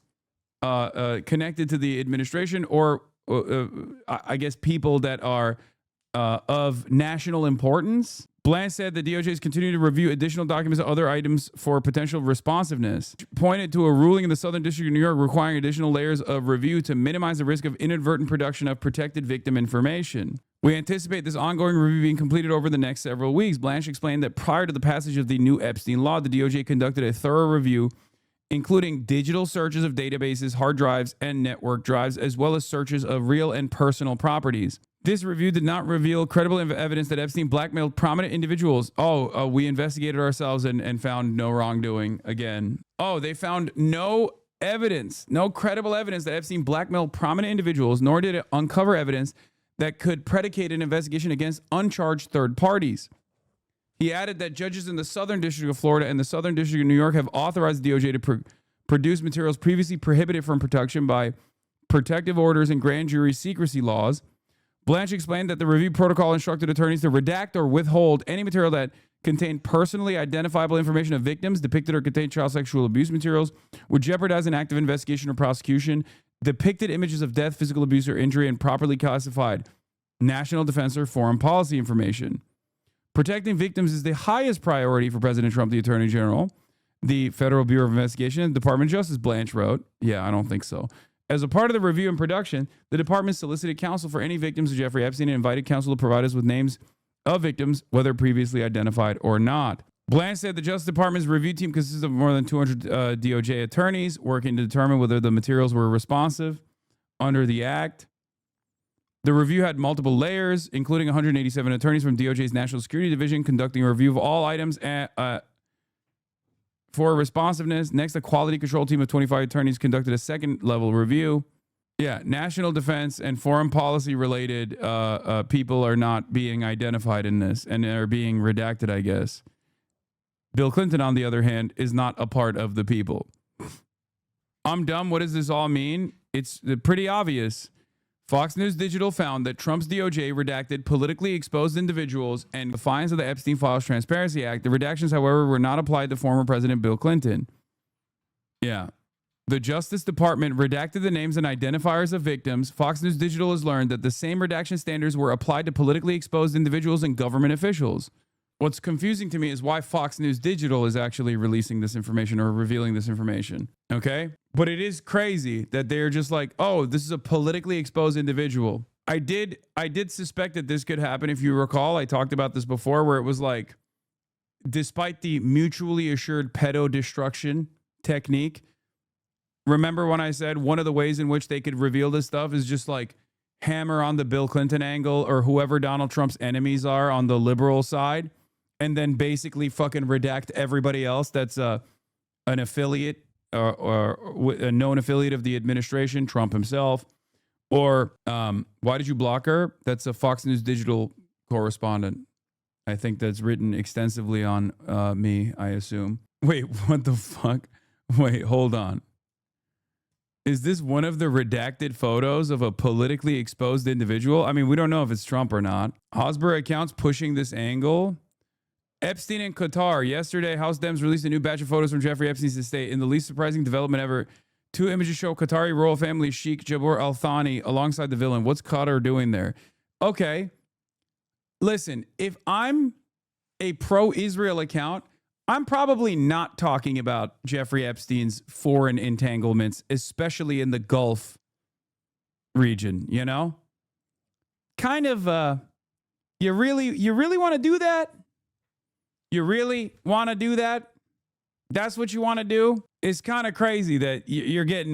connected to the administration, or I guess people that are of national importance. Blanche said the DOJ is continuing to review additional documents and other items for potential responsiveness. Pointed to a ruling in the Southern District of New York requiring additional layers of review to minimize the risk of inadvertent production of protected victim information. We anticipate this ongoing review being completed over the next several weeks. Blanche explained that prior to the passage of the new Epstein law, the DOJ conducted a thorough review, including digital searches of databases, hard drives, and network drives, as well as searches of real and personal properties. This review did not reveal credible evidence that Epstein blackmailed prominent individuals. We investigated ourselves and found no wrongdoing again. They found no evidence, no credible evidence that Epstein blackmailed prominent individuals, nor did it uncover evidence that could predicate an investigation against uncharged third parties. He added that judges in the Southern District of Florida and the Southern District of New York have authorized the DOJ to produce materials previously prohibited from production by protective orders and grand jury secrecy laws. Blanche explained that the review protocol instructed attorneys to redact or withhold any material that contained personally identifiable information of victims, depicted or contained child sexual abuse materials, would jeopardize an active investigation or prosecution, depicted images of death, physical abuse, or injury, and properly classified national defense or foreign policy information. Protecting victims is the highest priority for President Trump, the Attorney General, the Federal Bureau of Investigation, and the Department of Justice, Blanche wrote. Yeah, I don't think so. As a part of the review and production, the department solicited counsel for any victims of Jeffrey Epstein and invited counsel to provide us with names of victims, whether previously identified or not. Blanche said the Justice Department's review team consists of more than 200 DOJ attorneys working to determine whether the materials were responsive under the Act. The review had multiple layers, including 187 attorneys from DOJ's National Security Division conducting a review of all items for responsiveness. Next, a quality control team of 25 attorneys conducted a second-level review. Yeah, national defense and foreign policy related people are not being identified in this, and are being redacted, I guess. Bill Clinton, on the other hand, is not a part of the people. I'm dumb. What does this all mean? It's pretty obvious. Fox News Digital found that Trump's DOJ redacted politically exposed individuals and defiance of the Epstein Files Transparency Act. The redactions, however, were not applied to former President Bill Clinton. Yeah. The Justice Department redacted the names and identifiers of victims. Fox News Digital has learned that the same redaction standards were applied to politically exposed individuals and government officials. What's confusing to me is why Fox News Digital is actually releasing this information or revealing this information. Okay? But it is crazy that they're just like, oh, this is a politically exposed individual. I did suspect that this could happen. If you recall, I talked about this before, where it was like, despite the mutually assured pedo destruction technique, remember when I said one of the ways in which they could reveal this stuff is just like hammer on the Bill Clinton angle or whoever Donald Trump's enemies are on the liberal side, and then basically fucking redact everybody else that's an affiliate or a known affiliate of the administration, Trump himself. Or why did you block her? That's a Fox News Digital correspondent. I think that's written extensively on me, I assume. Wait, what the fuck? Wait, hold on. Is this one of the redacted photos of a politically exposed individual? I mean, we don't know if it's Trump or not. Hosber accounts pushing this angle. Epstein in Qatar. Yesterday, House Dems released a new batch of photos from Jeffrey Epstein's estate. In the least surprising development ever, 2 images show Qatari royal family Sheikh Jabor Al Thani alongside the villain. What's Qatar doing there? Okay. Listen, if I'm a pro-Israel account, I'm probably not talking about Jeffrey Epstein's foreign entanglements, especially in the Gulf region, you know? Kind of, you really want to do that? You really want to do that? That's what you want to do? It's kind of crazy that you're getting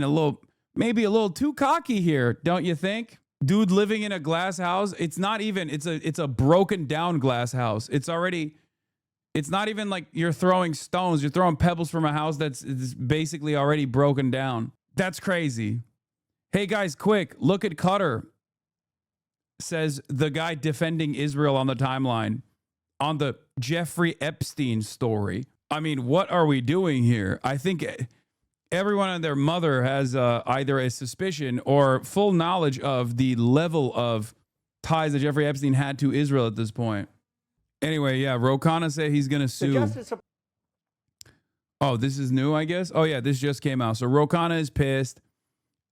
maybe a little too cocky here, don't you think? Dude living in a glass house. It's not even, it's a broken down glass house. It's not even like you're throwing stones. You're throwing pebbles from a house that's basically already broken down. That's crazy. Hey guys, quick, look at Qatar, says the guy defending Israel on the timeline on the Jeffrey Epstein story. I mean, what are we doing here? I think everyone and their mother has either a suspicion or full knowledge of the level of ties that Jeffrey Epstein had to Israel at this point. Anyway, yeah, Ro Khanna said he's going to sue. Oh, this is new, I guess? Oh, yeah, this just came out. So Ro Khanna is pissed.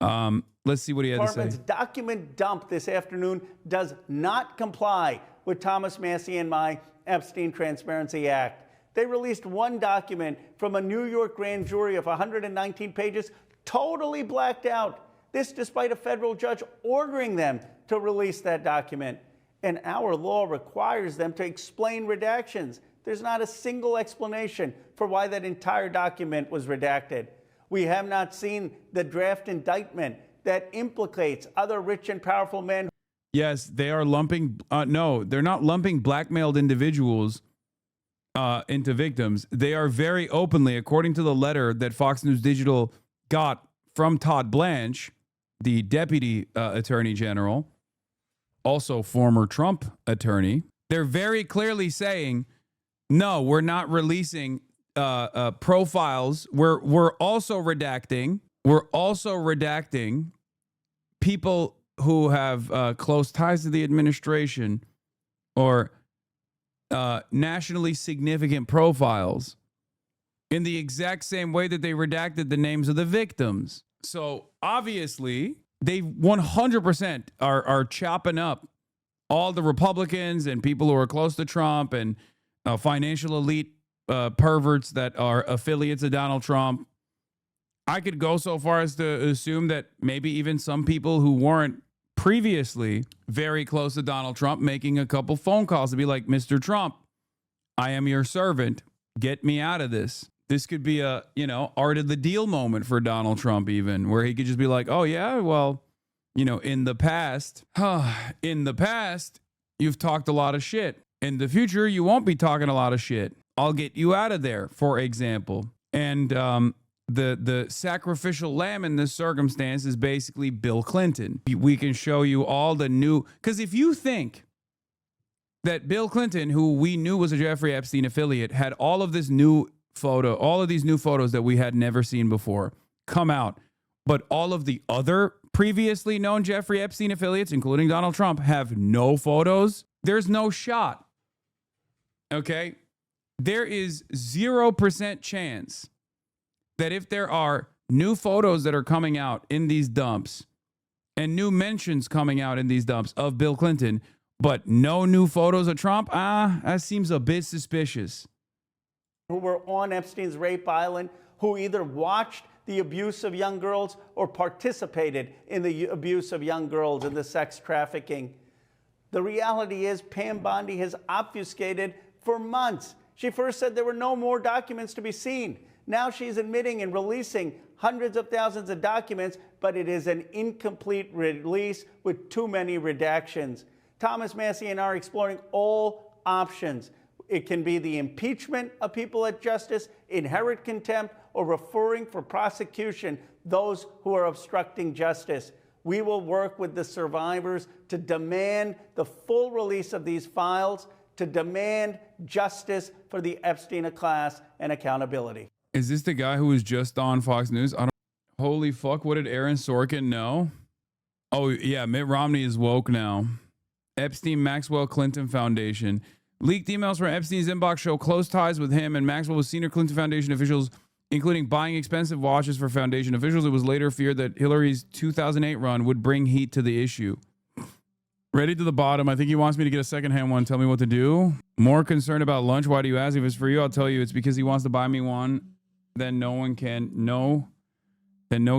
Let's see what he had to say. Department's document dump this afternoon does not comply with Thomas Massie and my Epstein Transparency Act. They released one document from a New York grand jury of 119 pages, totally blacked out. This despite a federal judge ordering them to release that document. And our law requires them to explain redactions. There's not a single explanation for why that entire document was redacted. We have not seen the draft indictment that implicates other rich and powerful men. Yes, they are lumping. No, they're not lumping blackmailed individuals into victims. They are very openly, according to the letter that Fox News Digital got from Todd Blanche, the deputy attorney general, also former Trump attorney. They're very clearly saying, no, we're not releasing profiles. We're also redacting. We're also redacting people who have close ties to the administration or nationally significant profiles in the exact same way that they redacted the names of the victims. So obviously, they 100% are chopping up all the Republicans and people who are close to Trump and financial elite perverts that are affiliates of Donald Trump. I could go so far as to assume that maybe even some people who weren't previously very close to Donald Trump making a couple phone calls to be like, Mr. Trump, I am your servant. Get me out of this. This could be a, art of the deal moment for Donald Trump even, where he could just be like, oh yeah, well, in the past, you've talked a lot of shit. In the future, you won't be talking a lot of shit. I'll get you out of there, for example. And the sacrificial lamb in this circumstance is basically Bill Clinton. We can show you all the new, because if you think that Bill Clinton, who we knew was a Jeffrey Epstein affiliate, had all of these new photos that we had never seen before come out, but all of the other previously known Jeffrey Epstein affiliates, including Donald Trump, have no photos, there's no shot. Okay? There is 0% chance that if there are new photos that are coming out in these dumps and new mentions coming out in these dumps of Bill Clinton, but no new photos of Trump, that seems a bit suspicious. Who were on Epstein's rape island, who either watched the abuse of young girls or participated in the abuse of young girls and the sex trafficking. The reality is Pam Bondi has obfuscated for months. She first said there were no more documents to be seen. Now she's admitting and releasing hundreds of thousands of documents, but it is an incomplete release with too many redactions. Thomas Massie and I are exploring all options. It can be the impeachment of people at justice, inherent contempt, or referring for prosecution those who are obstructing justice. We will work with the survivors to demand the full release of these files, to demand justice for the Epstein class and accountability. Is this the guy who was just on Fox News? Holy fuck, what did Aaron Sorkin know? Oh, yeah, Mitt Romney is woke now. Epstein Maxwell Clinton Foundation. Leaked emails from Epstein's inbox show close ties with him and Maxwell with senior Clinton Foundation officials, including buying expensive watches for Foundation officials. It was later feared that Hillary's 2008 run would bring heat to the issue. Ready to the bottom. I think he wants me to get a secondhand one. Tell me what to do. More concerned about lunch. Why do you ask? If it's for you, I'll tell you. It's because he wants to buy me one. Then no one can. No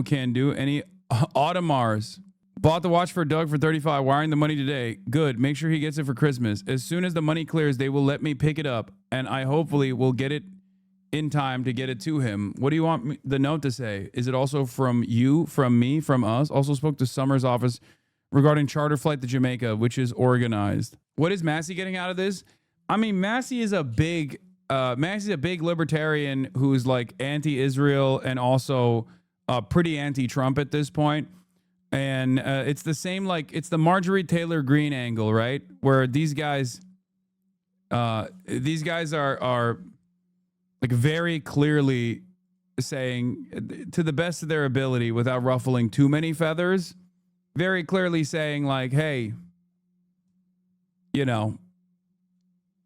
can do. Any Audemars. Bought the watch for Doug for $35. Wiring the money today. Good. Make sure he gets it for Christmas. As soon as the money clears, they will let me pick it up. And I hopefully will get it in time to get it to him. What do you want the note to say? Is it also from you, from me, from us? Also spoke to Summers' office regarding charter flight to Jamaica, which is organized. What is Massie getting out of this? I mean, Massie is a big libertarian who's like anti-Israel and also pretty anti-Trump at this point. And it's the same, like, it's the Marjorie Taylor Greene angle, right? Where these guys are like very clearly saying, to the best of their ability, without ruffling too many feathers, very clearly saying like, hey, you know,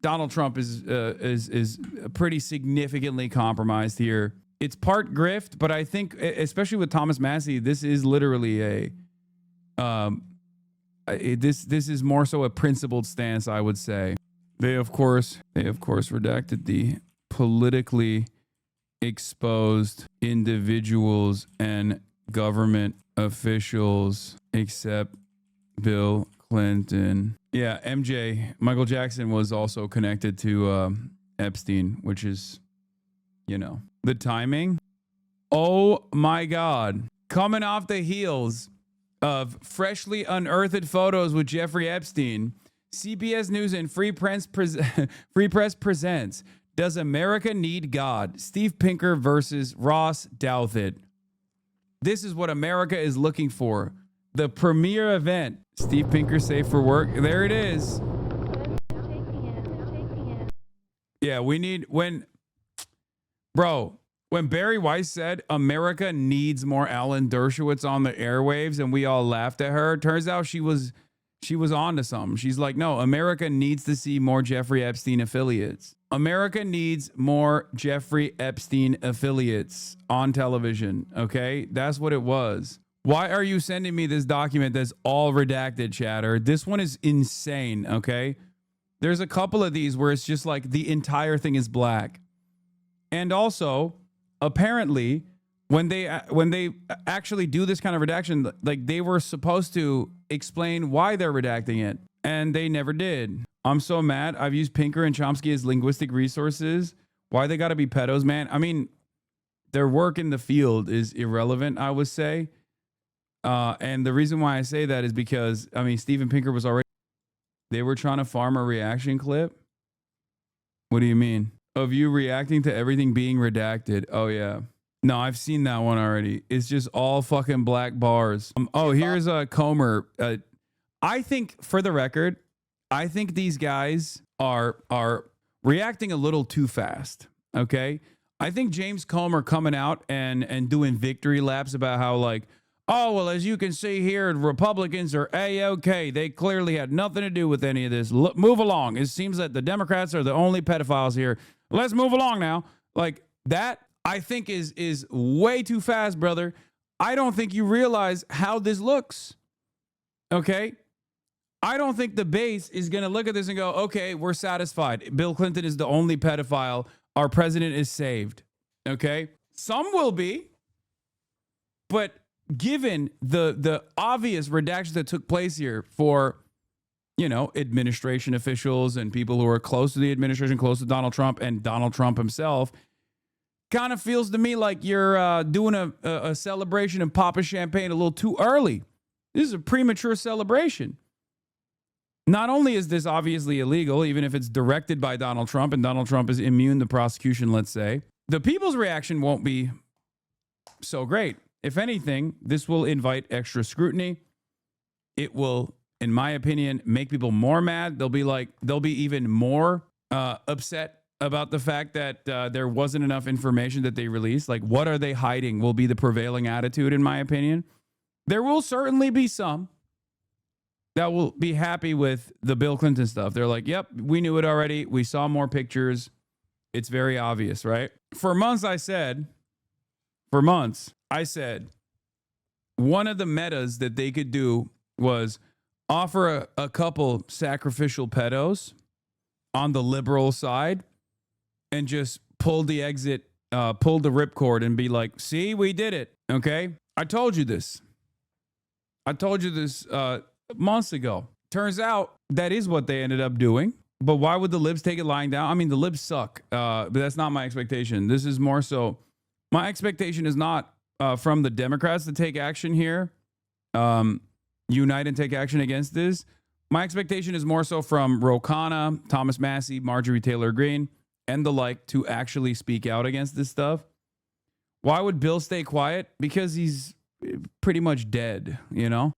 Donald Trump is pretty significantly compromised here. It's part grift, but I think, especially with Thomas Massie, this is literally this is more so a principled stance, I would say. They of course redacted the politically exposed individuals and government officials except Bill Clinton. Yeah, MJ, Michael Jackson was also connected to Epstein, which is, you know, the timing. Oh my God. Coming off the heels of freshly unearthed photos with Jeffrey Epstein, CBS News and Free Press presents Does America Need God? Steve Pinker versus Ross Douthat. This is what America is looking for. The premiere event. Steve Pinker safe for work. There it is. Yeah, we need when Barry Weiss said America needs more Alan Dershowitz on the airwaves and we all laughed at her, turns out she was on to something. She's like, no, America needs to see more Jeffrey Epstein affiliates. America needs more Jeffrey Epstein affiliates on television, okay? That's what it was. Why are you sending me this document that's all redacted, chatter? This one is insane, okay? There's a couple of these where it's just like the entire thing is black. And also, apparently, when they actually do this kind of redaction, like they were supposed to explain why they're redacting it, and they never did. I'm so mad. I've used Pinker and Chomsky as linguistic resources. Why they got to be pedos, man? I mean, their work in the field is irrelevant, I would say. And the reason why I say that is because, I mean, Steven Pinker was already... They were trying to farm a reaction clip. What do you mean? Of you reacting to everything being redacted. Oh, yeah. No, I've seen that one already. It's just all fucking black bars. Here's a Comer. I think, for the record, I think these guys are reacting a little too fast. Okay? I think James Comer coming out and doing victory laps about how, like, oh, well, as you can see here, Republicans are A-OK. They clearly had nothing to do with any of this. Move along. It seems that the Democrats are the only pedophiles here. Let's move along now. Like, that, I think, is way too fast, brother. I don't think you realize how this looks. Okay? I don't think the base is going to look at this and go, okay, we're satisfied. Bill Clinton is the only pedophile. Our president is saved. Okay? Some will be. But given the obvious redactions that took place here for, you know, administration officials and people who are close to the administration, close to Donald Trump and Donald Trump himself, kind of feels to me like you're doing a celebration and popping champagne a little too early. This is a premature celebration. Not only is this obviously illegal, even if it's directed by Donald Trump and Donald Trump is immune to prosecution, let's say, the people's reaction won't be so great. If anything, this will invite extra scrutiny. It will, in my opinion, make people more mad. They'll be even more upset about the fact that there wasn't enough information that they released. Like, what are they hiding will be the prevailing attitude, in my opinion. There will certainly be some that will be happy with the Bill Clinton stuff. They're like, yep, we knew it already. We saw more pictures. It's very obvious, right? For months, I said, one of the metas that they could do was offer a couple sacrificial pedos on the liberal side and just pull the ripcord and be like, see, we did it, okay? I told you this months ago. Turns out that is what they ended up doing. But why would the libs take it lying down? I mean, the libs suck, but that's not my expectation. This is more so, my expectation is not from the Democrats to take action here, unite and take action against this. My expectation is more so from Ro Khanna, Thomas Massie, Marjorie Taylor Greene, and the like to actually speak out against this stuff. Why would Bill stay quiet? Because he's pretty much dead, you know?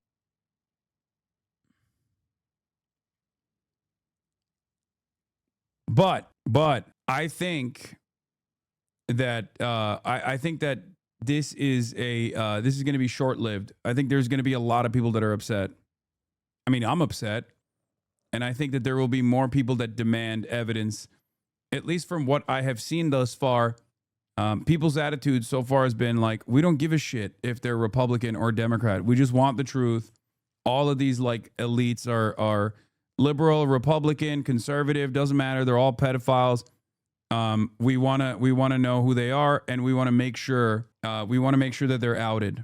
But I think that I think that this is going to be short-lived. I think there's going to be a lot of people that are upset. I mean, I'm upset, and I think that there will be more people that demand evidence. At least from what I have seen thus far, people's attitude so far has been like, we don't give a shit if they're Republican or Democrat. We just want the truth. All of these like elites are liberal, Republican, conservative, doesn't matter. They're all pedophiles. We want to know who they are, and we want to make sure that they're outed.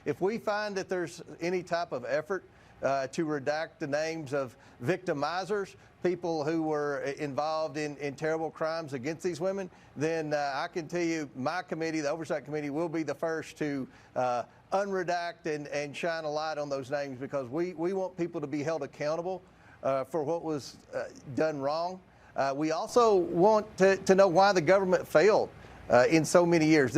If we find that there's any type of effort to redact the names of victimizers, people who were involved in terrible crimes against these women, then I can tell you my committee, the Oversight Committee, will be the first to unredact and shine a light on those names, because we want people to be held accountable for what was done wrong. We also want to know why the government failed in so many years.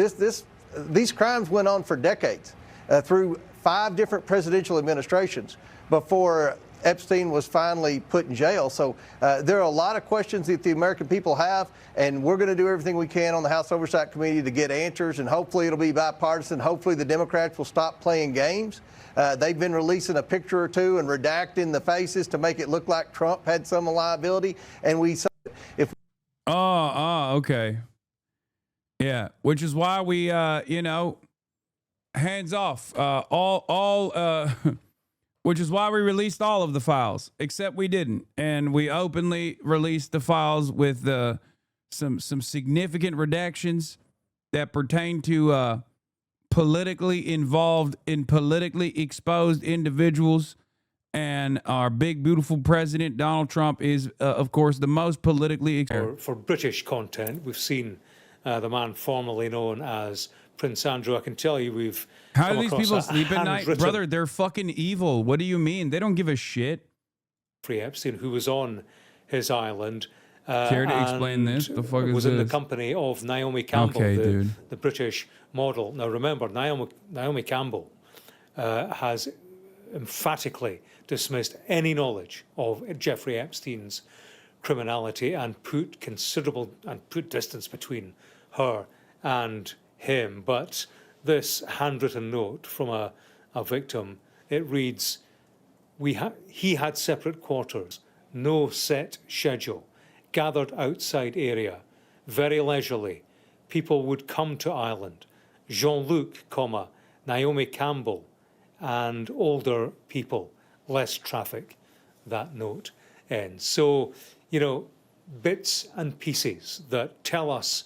These crimes went on for decades, through 5 different presidential administrations before Epstein was finally put in jail. So there are a lot of questions that the American people have, and we're going to do everything we can on the House Oversight Committee to get answers, and hopefully it'll be bipartisan. Hopefully the Democrats will stop playing games. They've been releasing a picture or two and redacting the faces to make it look like Trump had some liability. And we saw if. Okay. Yeah, which is why we, hands off, which is why we released all of the files, except we didn't. And we openly released the files with some significant redactions that pertain to politically involved and politically exposed individuals. And our big, beautiful president, Donald Trump, is, of course, the most politically exposed. For British content, we've seen the man formerly known as Prince Andrew. I can tell you we've How do these people sleep at night? Brother, they're fucking evil. What do you mean? They don't give a shit. Jeffrey Epstein, who was on his island. Care to explain this? The fuck is was in the company of Naomi Campbell, okay, the British model. Now remember, Naomi Campbell has emphatically dismissed any knowledge of Jeffrey Epstein's criminality and put distance between her and him. But this handwritten note from a victim, it reads, he had separate quarters, no set schedule, gathered outside area, very leisurely. People would come to Ireland. Jean-Luc, Naomi Campbell, and older people, less traffic. That note ends. So, bits and pieces that tell us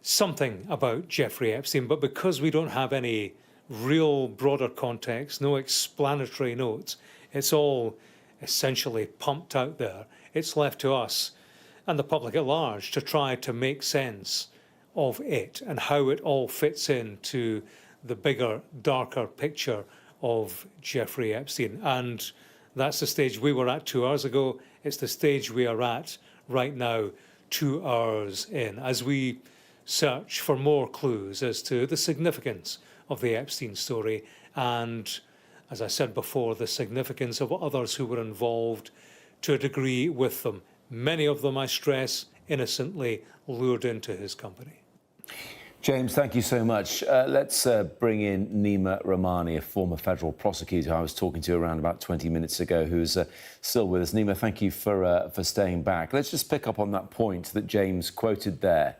something about Jeffrey Epstein, but because we don't have any real broader context, no explanatory notes. It's all essentially pumped out there. It's left to us and the public at large to try to make sense of it and how it all fits into the bigger, darker picture of Jeffrey Epstein. And that's the stage we were at 2 hours ago. It's the stage we are at right now, 2 hours in, as we search for more clues as to the significance of the Epstein story and, as I said before, the significance of others who were involved to a degree with them. Many of them, I stress, innocently lured into his company. James, thank you so much. Let's bring in Nima Rahmani, a former federal prosecutor I was talking to around about 20 minutes ago, who's still with us. Nima, thank you for staying back. Let's just pick up on that point that James quoted there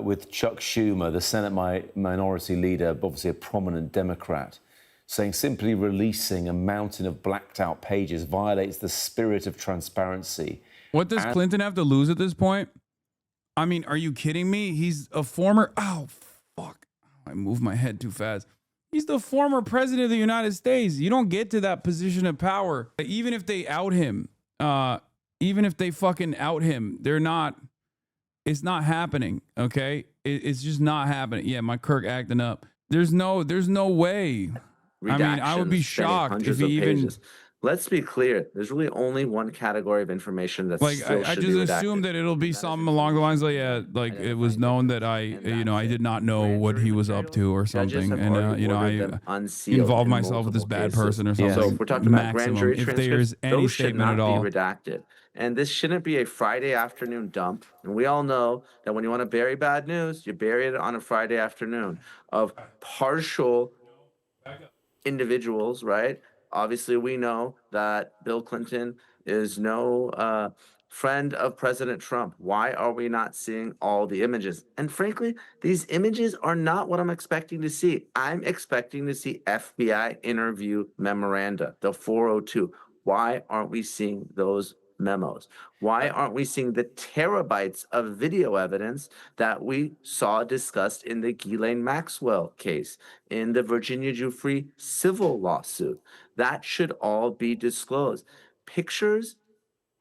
with Chuck Schumer, the Senate minority leader, obviously a prominent Democrat, saying simply releasing a mountain of blacked-out pages violates the spirit of transparency. What does Clinton have to lose at this point? I mean, are you kidding me? He's a former... Oh, fuck. I moved my head too fast. He's the former president of the United States. You don't get to that position of power. Even if they out him, even if they fucking out him, they're not... It's not happening, okay? It's just not happening. Yeah, my Kirk acting up. There's no way. I mean, I would be shocked if he even... Let's be clear. There's really only one category of information that's like I just assume that it'll be something along the lines of it was known that I did not know what he was up to or something, and I involved myself with this bad person or something. So if we're talking about grand jury if there's any statement at all, be redacted. And this shouldn't be a Friday afternoon dump. And we all know that when you want to bury bad news, you bury it on a Friday afternoon of partial individuals, right? Obviously, we know that Bill Clinton is no friend of President Trump. Why are we not seeing all the images? And frankly, these images are not what I'm expecting to see. I'm expecting to see FBI interview memoranda, the 402. Why aren't we seeing those memos? Why aren't we seeing the terabytes of video evidence that we saw discussed in the Ghislaine Maxwell case, in the Virginia Giuffre civil lawsuit? That should all be disclosed. Pictures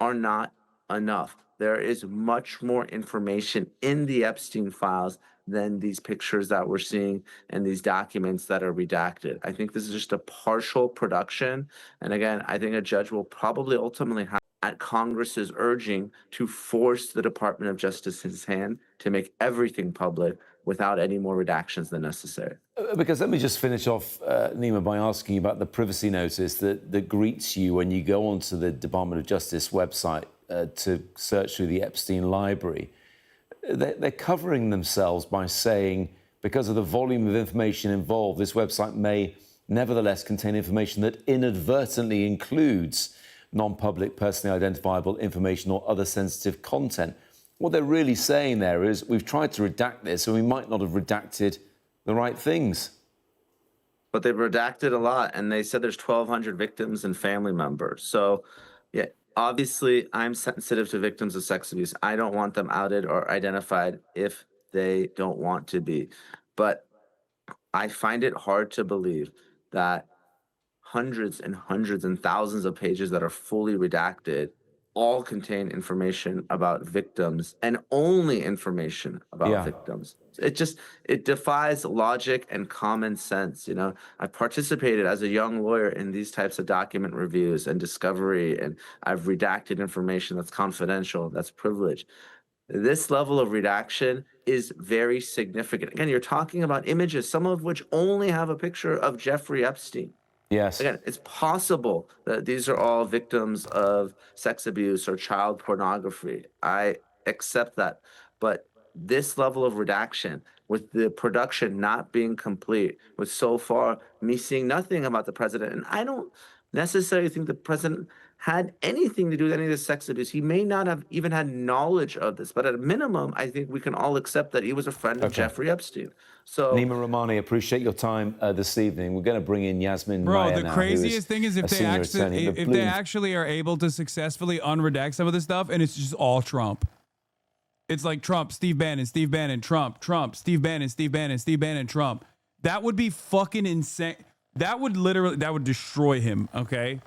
are not enough. There is much more information in the Epstein files than these pictures that we're seeing and these documents that are redacted. I think this is just a partial production. And again, I think a judge will probably ultimately have at Congress's urging to force the Department of Justice's hand to make everything public without any more redactions than necessary. Because let me just finish off, Nima, by asking you about the privacy notice that greets you when you go onto the Department of Justice website to search through the Epstein library. They're covering themselves by saying, because of the volume of information involved, this website may nevertheless contain information that inadvertently includes non-public, personally identifiable information or other sensitive content. What they're really saying there is, we've tried to redact this, and we might not have redacted the right things. But they've redacted a lot, and they said there's 1,200 victims and family members. So, yeah, obviously, I'm sensitive to victims of sex abuse. I don't want them outed or identified if they don't want to be. But I find it hard to believe that hundreds and hundreds and thousands of pages that are fully redacted all contain information about victims and only information about victims. It defies logic and common sense. You know, I participated as a young lawyer in these types of document reviews and discovery, and I've redacted information that's confidential, that's privileged. This level of redaction is very significant. Again, you're talking about images, some of which only have a picture of Jeffrey Epstein. Yes. Again, it's possible that these are all victims of sex abuse or child pornography. I accept that. But this level of redaction, with the production not being complete, with so far me seeing nothing about the president, and I don't necessarily think the president had anything to do with any of this sex abuse. He may not have even had knowledge of this, but at a minimum, I think we can all accept that he was a friend of Jeffrey Epstein. So, Nima Rahmani, appreciate your time this evening. We're going to bring in Yasmin Maya the now, craziest thing is if they actually are able to successfully unredact some of this stuff, and it's just all Trump. It's like Trump, Steve Bannon, Trump, Steve Bannon, Steve Bannon, Trump. That would be fucking insane. That would destroy him, okay?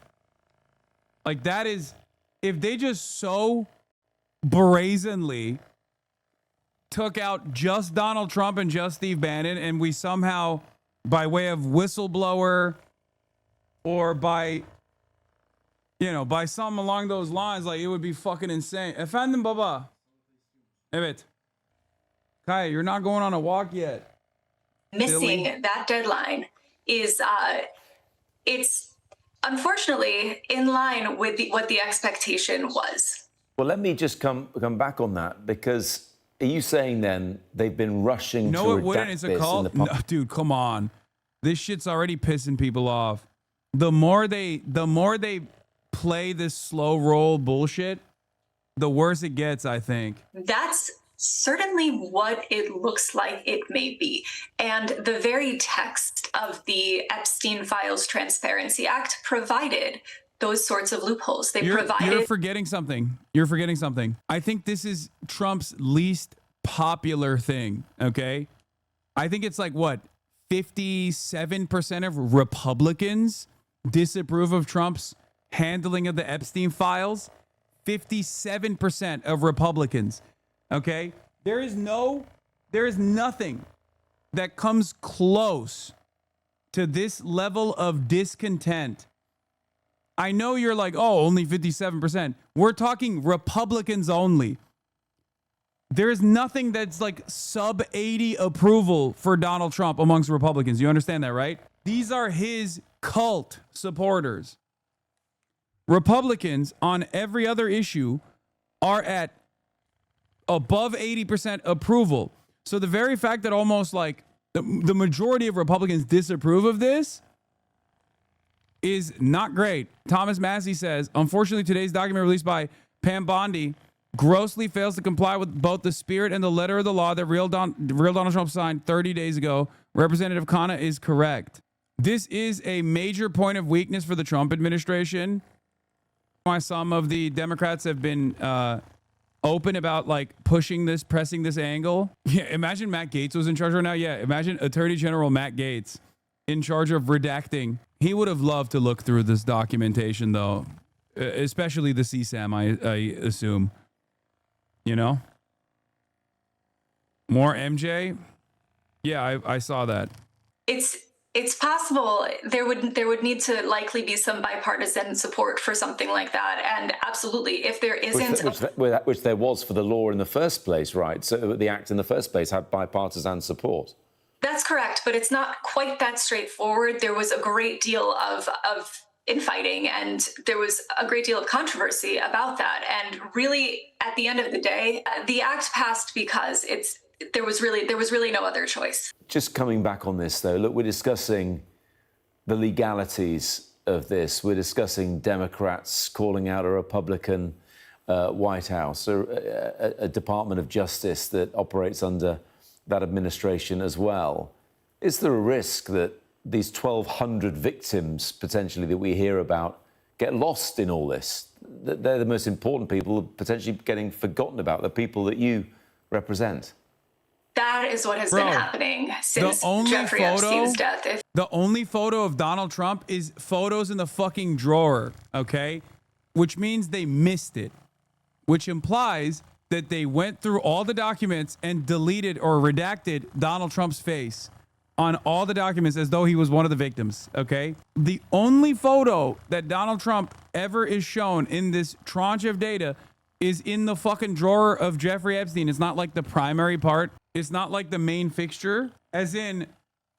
Like, that is, if they just so brazenly took out just Donald Trump and just Steve Bannon, and we somehow, by way of whistleblower or by, by something along those lines, like, it would be fucking insane. Efendim baba. Evet. Kaya, you're not going on a walk yet. Missing that deadline is, it's unfortunately in line with what the expectation was. Well, let me just come back on that, because are you saying then they've been rushing to No, it redact wouldn't. It's a this call. in the No, dude, come on. This shit's already pissing people off. The more they play this slow roll bullshit, the worse it gets, I think. That's certainly what it looks like it may be. And the very text of the Epstein Files Transparency Act provided those sorts of loopholes. You're forgetting something. I think this is Trump's least popular thing, okay? I think it's like, what, 57% of Republicans disapprove of Trump's handling of the Epstein files? 57% of Republicans, okay? There is nothing that comes close to this level of discontent. I know you're like, oh, only 57%. We're talking Republicans only. There is nothing that's like sub 80 approval for Donald Trump amongst Republicans. You understand that, right? These are his cult supporters. Republicans on every other issue are at above 80% approval. So the very fact that almost like the majority of Republicans disapprove of this is not great. Thomas Massey says, unfortunately, today's document released by Pam Bondi grossly fails to comply with both the spirit and the letter of the law that real Donald Trump signed 30 days ago. Representative Khanna is correct. This is a major point of weakness for the Trump administration. Why some of the Democrats have been open about like pressing this angle. Yeah, imagine Matt Gaetz was in charge right now. Yeah, imagine Attorney General Matt Gaetz in charge of redacting. He would have loved to look through this documentation, though, especially the CSAM, I assume. More MJ? Yeah, I saw that. It's possible there would need to likely be some bipartisan support for something like that, and absolutely, if there isn't, which there was for the law in the first place, right? So the act in the first place had bipartisan support. That's correct, but it's not quite that straightforward. There was a great deal of infighting, and there was a great deal of controversy about that. And really, at the end of the day, the act passed because there was really no other choice. Just coming back on this, though, look, we're discussing the legalities of this. We're discussing Democrats calling out a Republican White House, a Department of Justice that operates under that administration as well. Is there a risk that these 1,200 victims, potentially, that we hear about get lost in all this? That they're the most important people, potentially getting forgotten about, the people that you represent? That is what has been happening since Jeffrey Epstein's death. The only photo of Donald Trump is photos in the fucking drawer, okay? Which means they missed it, which implies that they went through all the documents and deleted or redacted Donald Trump's face on all the documents as though he was one of the victims, okay? The only photo that Donald Trump ever is shown in this tranche of data is in the fucking drawer of Jeffrey Epstein. It's not like the primary part. It's not like the main fixture. As in,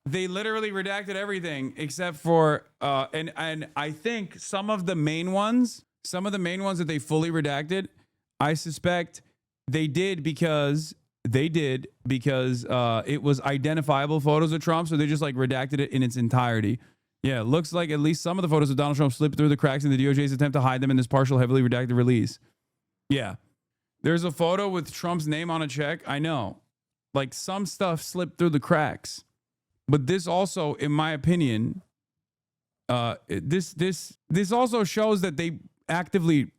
they literally redacted everything except for, and I think some of the main ones that they fully redacted, I suspect they did because it was identifiable photos of Trump, so they just like redacted it in its entirety. Yeah, it looks like at least some of the photos of Donald Trump slipped through the cracks in the DOJ's attempt to hide them in this partial, heavily redacted release. Yeah. There's a photo with Trump's name on a check. I know. Like, some stuff slipped through the cracks. But this also, in my opinion, this also shows that they actively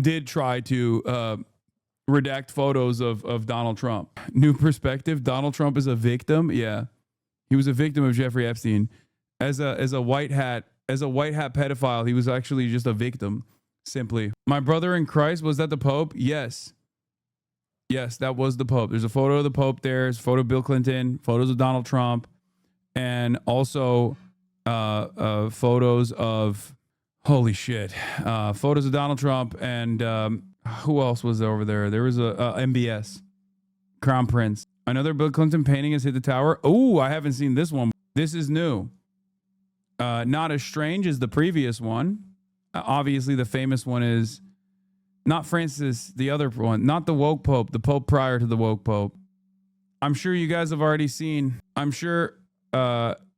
did try to redact photos of Donald Trump. New perspective, Donald Trump is a victim. Yeah. He was a victim of Jeffrey Epstein. As a white hat pedophile, he was actually just a victim, simply. My brother in Christ, was that the Pope? Yes. Yes, that was the Pope. There's a photo of the Pope there. There's a photo of Bill Clinton, photos of Donald Trump, and also photos of, holy shit, photos of Donald Trump and who else was over there? There was a MBS, Crown Prince. Another Bill Clinton painting has hit the tower. Oh, I haven't seen this one. This is new. Not as strange as the previous one. Obviously, the famous one is not Francis, the other one, not the woke Pope, the Pope prior to the woke Pope. I'm sure you guys have already seen. I'm sure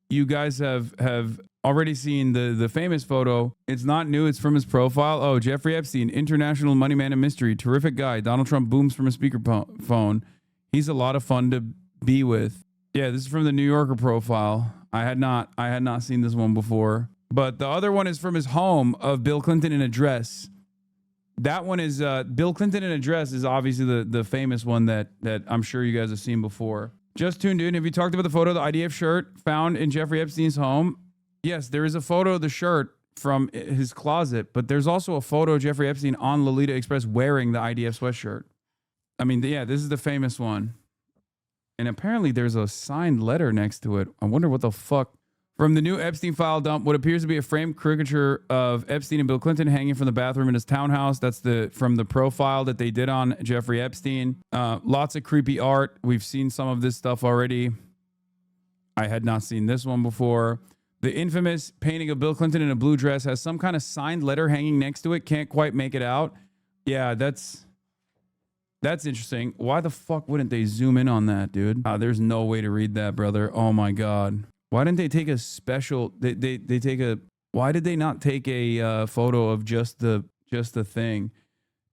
you guys have already seen the famous photo. It's not new. It's from his profile. Oh, Jeffrey Epstein, international money man of mystery, terrific guy. Donald Trump booms from a speakerphone. He's a lot of fun to be with. Yeah, this is from the New Yorker profile. I had not seen this one before. But the other one is from his home of Bill Clinton in a dress. That one is Bill Clinton in a dress is obviously the famous one that I'm sure you guys have seen before. Just tuned in. Have you talked about the photo of the IDF shirt found in Jeffrey Epstein's home? Yes, there is a photo of the shirt from his closet, but there's also a photo of Jeffrey Epstein on Lolita Express wearing the IDF sweatshirt. I mean, yeah, this is the famous one. And apparently there's a signed letter next to it. I wonder what the fuck. From the new Epstein file dump, what appears to be a framed caricature of Epstein and Bill Clinton hanging from the bathroom in his townhouse. That's from the profile that they did on Jeffrey Epstein. Lots of creepy art. We've seen some of this stuff already. I had not seen this one before. The infamous painting of Bill Clinton in a blue dress has some kind of signed letter hanging next to it. Can't quite make it out. Yeah, that's interesting. Why the fuck wouldn't they zoom in on that, dude? There's no way to read that, brother. Oh my God. Why didn't they take a special? Why did they not take a photo of just the thing?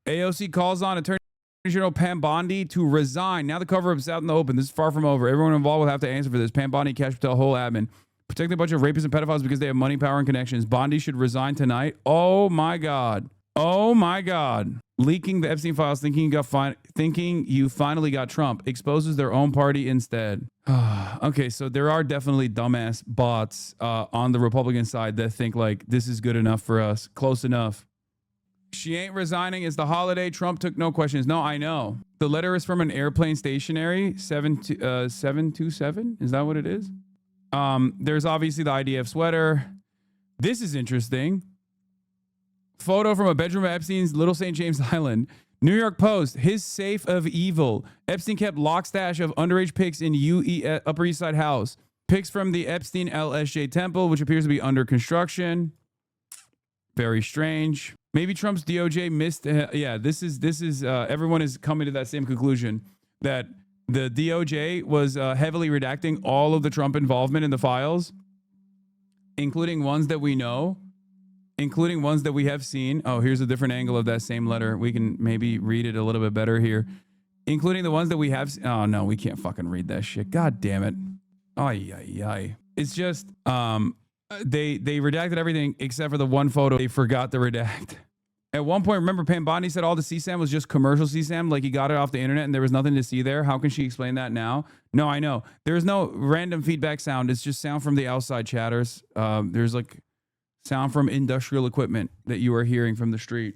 AOC calls on Attorney General Pam Bondi to resign. Now the cover-up is out in the open. This is far from over. Everyone involved will have to answer for this. Pam Bondi, Cash Patel, whole admin. Protecting a bunch of rapists and pedophiles because they have money, power, and connections. Bondi should resign tonight. Oh my God. Oh my God. Leaking the Epstein files, thinking you finally got Trump, exposes their own party instead. Okay, so there are definitely dumbass bots on the Republican side that think like this is good enough for us, close enough. She ain't resigning. It's the holiday. Trump took no questions. No, I know. The letter is from an airplane stationery 727. Is that what it is? There's obviously the IDF sweater. This is interesting. Photo from a bedroom at Epstein's Little St. James Island. New York Post, his safe of evil. Epstein kept lock stash of underage pics in Upper East Side house. Pics from the Epstein LSJ temple, which appears to be under construction. Very strange. Maybe Trump's DOJ missed. Yeah, this is everyone is coming to that same conclusion that the DOJ was heavily redacting all of the Trump involvement in the files, including ones that we know. Including ones that we have seen. Oh, here's a different angle of that same letter. We can maybe read it a little bit better here. Including the ones that we have. Oh, no, we can't fucking read that shit. God damn it. Ay, ay, ay. It's just, they redacted everything except for the one photo they forgot to redact. At one point, remember Pam Bondi said all the CSAM was just commercial CSAM, like he got it off the internet and there was nothing to see there. How can she explain that now? No, I know. There's no random feedback sound. It's just sound from the outside chatters. There's like sound from industrial equipment that you are hearing from the street.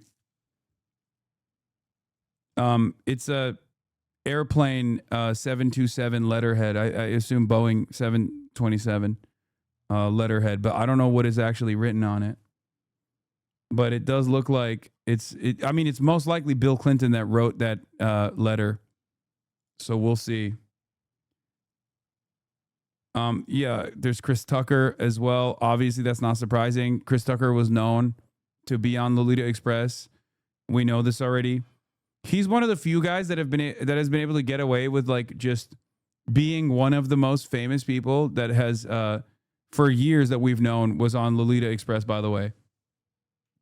It's a airplane 727 letterhead. I assume Boeing 727 letterhead, but I don't know what is actually written on it. But it does look like it's most likely Bill Clinton that wrote that letter. So we'll see. Yeah, there's Chris Tucker as well. Obviously, that's not surprising. Chris Tucker was known to be on Lolita Express. We know this already. He's one of the few guys that has been able to get away with like just being one of the most famous people that has for years that we've known was on Lolita Express, by the way.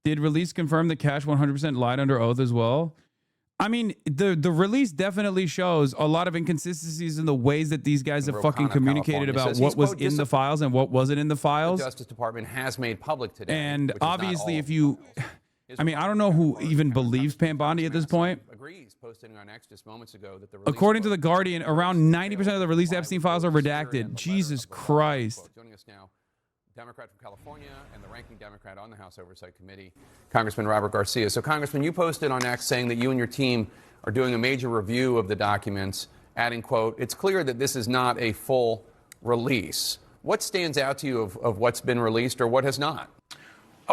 Did release confirm that Cash 100% lied under oath as well? I mean, the release definitely shows a lot of inconsistencies in the ways that these guys have fucking communicated about what was in the files and what wasn't in the files. The Justice Department has made public today. And obviously, if you, I mean, I don't know who even believes Pam Bondi at this point. Freeze posting on X just moments ago that the according to The Guardian, around 90% of the released Epstein files are redacted. Jesus Christ. Joining us now, Democrat from California and the ranking Democrat on the House Oversight Committee, Congressman Robert Garcia. So, Congressman, you posted on X saying that you and your team are doing a major review of the documents, adding, quote, "It's clear that this is not a full release." What stands out to you of what's been released or what has not?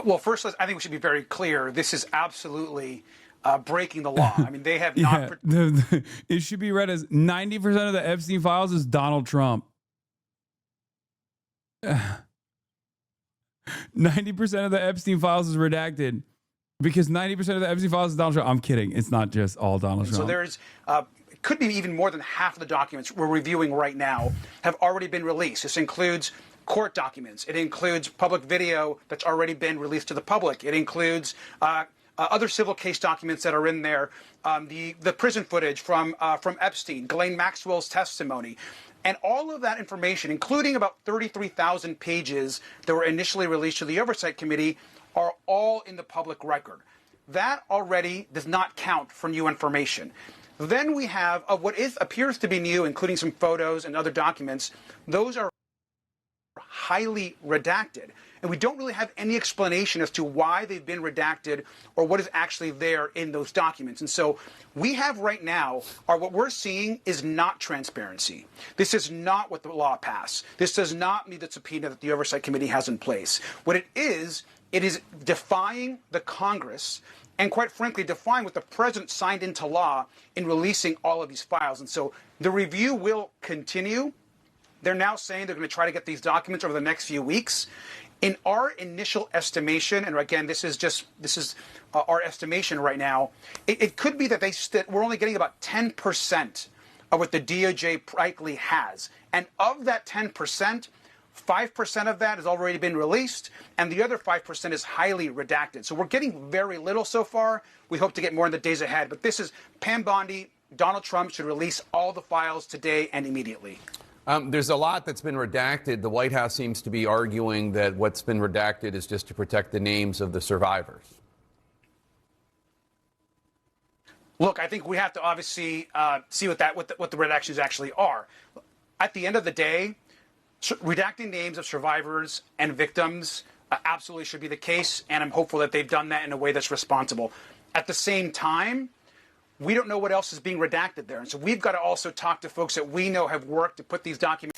Well, first, I think we should be very clear. This is absolutely breaking the law. I mean, they have not. It should be read as 90% of the Epstein files is Donald Trump. 90% of the Epstein files is redacted because 90% of the Epstein files is Donald Trump. I'm kidding. It's not just all Donald Trump. So there's it could be even more than half of the documents we're reviewing right now have already been released. This includes court documents. It includes public video that's already been released to the public. It includes other civil case documents that are in there, the prison footage from Epstein, Ghislaine Maxwell's testimony. And all of that information, including about 33,000 pages that were initially released to the Oversight Committee, are all in the public record. That already does not count for new information. Then we have what appears to be new, including some photos and other documents. Those are highly redacted. And we don't really have any explanation as to why they've been redacted or what is actually there in those documents. And so we have right now, what we're seeing is not transparency. This is not what the law passed. This does not meet the subpoena that the Oversight Committee has in place. What it is defying the Congress and, quite frankly, defying what the president signed into law in releasing all of these files. And so the review will continue. They're now saying they're going to try to get these documents over the next few weeks. In our initial estimation, and again, this is our estimation right now, it could be that we're only getting about 10% of what the DOJ likely has. And of that 10%, 5% of that has already been released, and the other 5% is highly redacted. So we're getting very little so far. We hope to get more in the days ahead. But this is Pam Bondi. Donald Trump should release all the files today and immediately. There's a lot that's been redacted. The White House seems to be arguing that what's been redacted is just to protect the names of the survivors. Look, I think we have to obviously see what the redactions actually are. At the end of the day, redacting names of survivors and victims absolutely should be the case, and I'm hopeful that they've done that in a way that's responsible. At the same time, we don't know what else is being redacted there. And so we've got to also talk to folks that we know have worked to put these documents